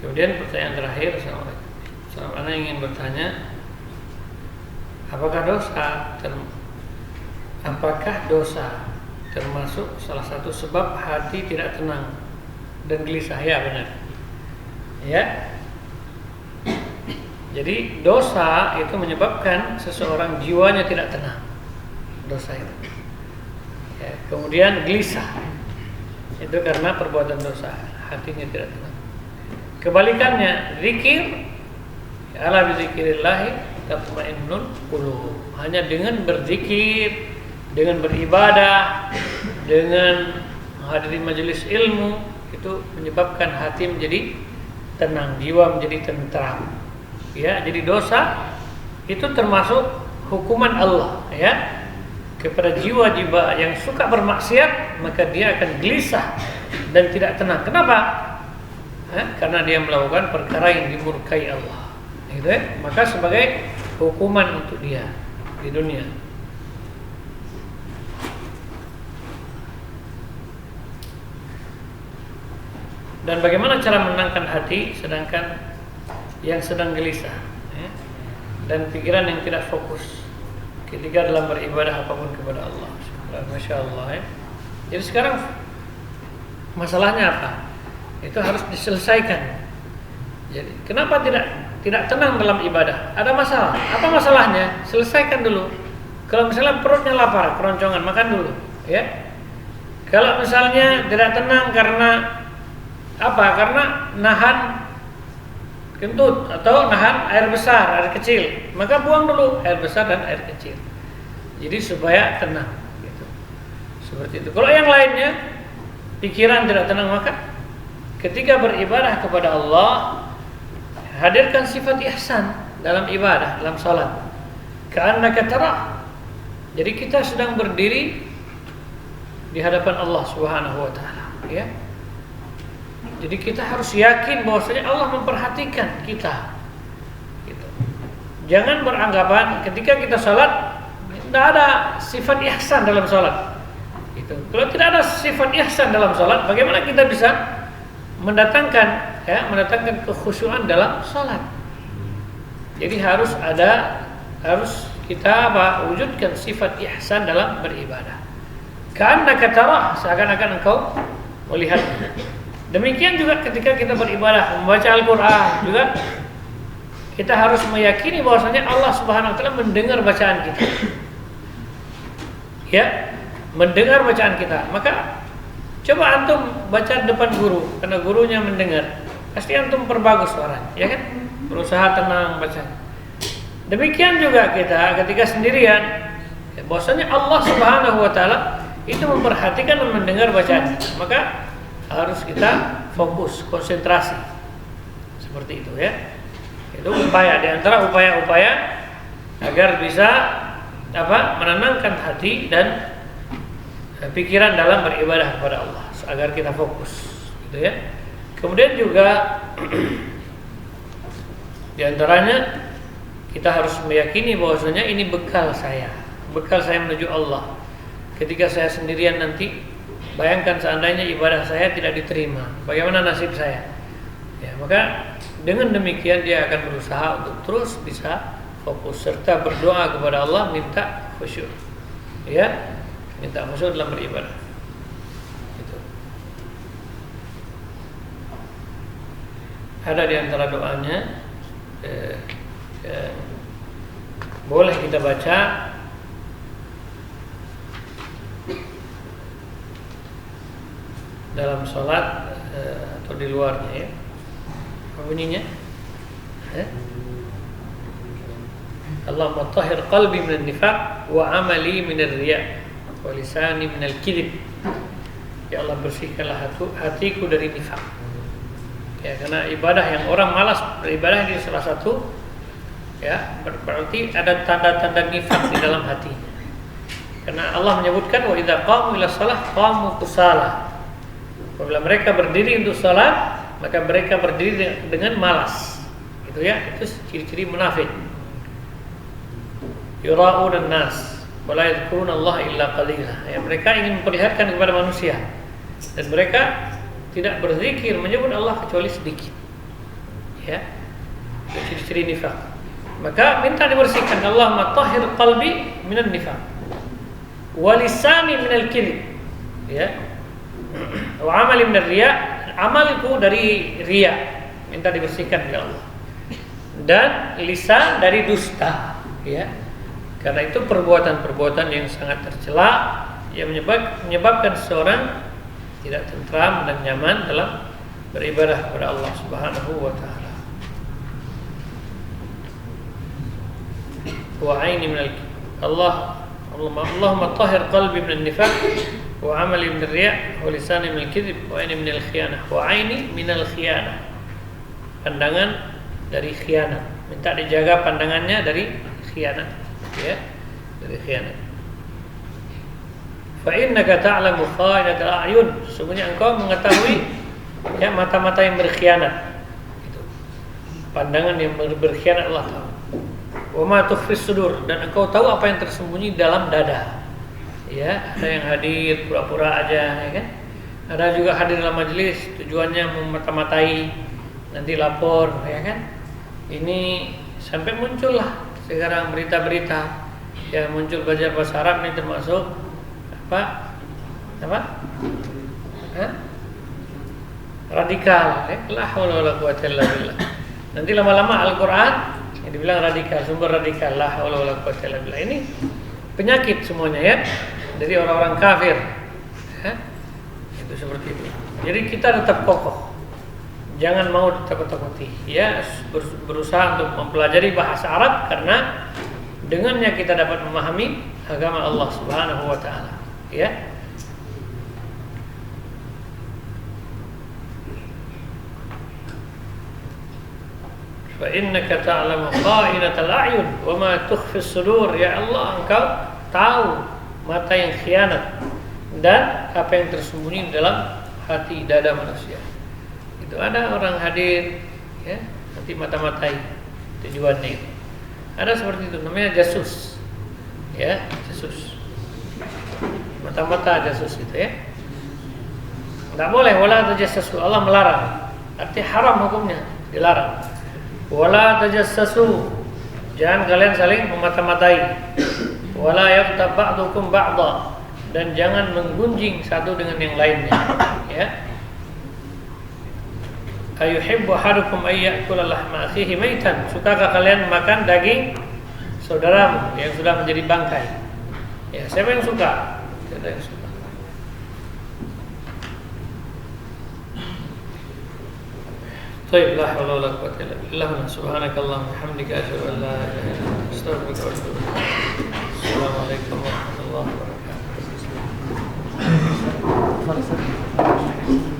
Kemudian pertanyaan terakhir, Assalamualaikum. Ana ingin bertanya, apakah dosa termasuk salah satu sebab hati tidak tenang dan gelisah? Ya, benar. Ya. Jadi dosa itu menyebabkan seseorang jiwanya tidak tenang. dosa itu. Ya, kemudian gelisah, itu karena perbuatan dosa, hatinya tidak tenang. Kebalikannya, zikir, ala bizikrillahi tatma'innul qulub. Hanya dengan berzikir, dengan beribadah, dengan menghadiri majelis ilmu, itu menyebabkan hati menjadi tenang, jiwa menjadi tentram. Ya, jadi dosa itu termasuk hukuman Allah, ya. Kepada jiwa-jiwa yang suka bermaksiat, maka dia akan gelisah dan tidak tenang. Kenapa? Karena dia melakukan perkara yang dimurkai Allah. Gitu ya? Maka sebagai hukuman untuk dia di dunia. Dan bagaimana cara menenangkan hati sedangkan yang sedang gelisah, ya? Dan pikiran yang tidak fokus ketika dalam beribadah apapun kepada Allah. Masya Allah, ya. Jadi sekarang masalahnya apa? Itu harus diselesaikan. Jadi kenapa tidak tenang dalam ibadah? Ada masalah. Apa masalahnya? Selesaikan dulu. Kalau misalnya perutnya lapar, keroncongan, makan dulu, ya. Kalau misalnya tidak tenang karena apa? Karena nahan kentut atau nahan air besar, air kecil, maka buang dulu air besar dan air kecil. Jadi supaya tenang, gitu. Seperti itu. Kalau yang lainnya pikiran tidak tenang, maka ketika beribadah kepada Allah, hadirkan sifat ihsan dalam ibadah, dalam salat. Ka'annaka tarah. Jadi kita sedang berdiri di hadapan Allah Subhanahu wa taala, ya. Jadi kita harus yakin bahwasanya Allah memperhatikan kita. Gitu. Jangan beranggapan ketika kita salat tidak ada sifat ihsan dalam salat. Gitu. Kalau tidak ada sifat ihsan dalam salat, bagaimana kita bisa mendatangkan kekhusyuan dalam salat? Jadi harus kita wujudkan sifat ihsan dalam beribadah. Ka'annaka tarah, seakan-akan engkau melihat. Demikian juga ketika kita beribadah, membaca Al-Quran juga kita harus meyakini bahwasanya Allah Subhanahu wa taala mendengar bacaan kita. Ya, mendengar bacaan kita. Maka coba antum baca depan guru, karena gurunya mendengar. Pasti antum perbagus suaranya, ya kan? Berusaha tenang baca. Demikian juga kita ketika sendirian, bahwasanya Allah Subhanahu wa taala itu memperhatikan dan mendengar bacaan kita. Maka harus kita fokus, konsentrasi. Seperti itu, ya. Itu upaya, di antara upaya-upaya agar bisa menenangkan hati dan pikiran dalam beribadah kepada Allah, agar kita fokus, gitu ya. Kemudian juga di antaranya kita harus meyakini bahwasanya ini bekal saya menuju Allah. Ketika saya sendirian nanti, bayangkan seandainya ibadah saya tidak diterima, bagaimana nasib saya? Ya, maka dengan demikian dia akan berusaha untuk terus bisa fokus serta berdoa kepada Allah, minta khusyuk. Ya, minta khusyuk dalam beribadah. Gitu. Ada di antara doanya, boleh kita baca dalam sholat atau di luarnya, ya. Apa bunyinya? Allahumma tahhir qalbi minan nifaq wa amali minar riya wa lisani minal kidib. Ya Allah, bersihkanlah hatiku dari nifaq. Ya, karena ibadah yang orang malas beribadah ini salah satu, ya, berarti ada tanda-tanda nifaq di dalam hatinya. Karena Allah menyebutkan wa idza qamu ila shalah qamu kusala. Apabila mereka berdiri untuk salat, maka mereka berdiri dengan malas. Itu ya, itu ciri-ciri munafik. Yura'un an-nas wa la yadhkuruna Allah illa qalila. Ya, mereka ingin memperlihatkan kepada manusia dan mereka tidak berzikir menyebut Allah kecuali sedikit. Ya. Itu ciri-ciri nifaq. Maka minta dibersihkan, Allahumma tahhir qalbi minan nifaq wa lisani minal kidhib. Ya. Wa amali minar riya, amalku dari riya, minta dibersihkan oleh Allah. Dan lisan dari dusta, ya. Karena itu perbuatan-perbuatan yang sangat tercela yang menyebabkan seseorang tidak tentram dan nyaman dalam beribadah kepada Allah Subhanahu wa taala. Wa aini min Allahumma tahhir qalbi min an-nifaq wa 'amali min ar-riya' wa lisani min al-kidhib wa aini min al-khiyanah wa aini min al-khiyanah. Pandangan dari khianat. Minta dijaga pandangannya dari khianat, ya, dari khianat. Fa innaka ta'lamu kha'inatal a'yun. Sesungguhnya engkau mengetahui ya mata-mata yang berkhianat. Itu. Pandangan yang berkhianat Allah tahu. Wa ma tukhfis sudur, dan engkau tahu apa yang tersembunyi dalam dada. Ya, ada yang hadir pura-pura aja, ya kan? Ada juga hadir dalam majelis tujuannya memata-matai, nanti lapor, ya kan? Ini sampai muncullah sekarang berita-berita yang muncul belajar bahasa Arab ini termasuk apa? Radikal, ya? La haula wala quwwata illa billah. Nanti lama-lama Al-Quran yang dibilang radikal, sumber radikal, la haula wala quwwata illa billah. Ini penyakit semuanya ya, dari orang-orang kafir. Ya? Itu seperti itu. Jadi kita tetap kokoh. Jangan mau ditakut-takuti. Ya, berusaha untuk mempelajari bahasa Arab karena dengannya kita dapat memahami agama Allah Subhanahu wa taala. Ya. Fa innaka ta'lamu kha'inatal a'yun wa ma tukhfis sudur. Ya Allah, engkau tahu mata yang khianat dan apa yang tersembunyi dalam hati dada manusia. Itu ada orang hadir ya, nanti mata-matai tujuannya itu. Ada seperti itu namanya jasus. Ya, jasus. Mata-mata jasus itu ya. Enggak boleh wala tajassasu. Allah melarang. Arti haram hukumnya, dilarang. Wala tajassasu. Jangan kalian saling memata-matai. Wala yaghtab ba'dukum ba'dha. Dan jangan menggunjing satu dengan yang lainnya. Ya. Ayuhibbu ahadukum ay ya'kula lahma akhihi maitan. Sukakah kalian makan daging saudaramu yang sudah menjadi bangkai? Ya, siapa yang suka? Tidak ada yang suka. Baik, la haula wala quwwata illa billah. Subhanakallahumma wa bihamdika asyhadu an la ilaha illa anta astaghfiruka wa atubu ilaik. Assalamualaikum warahmatullahi wabarakatuh.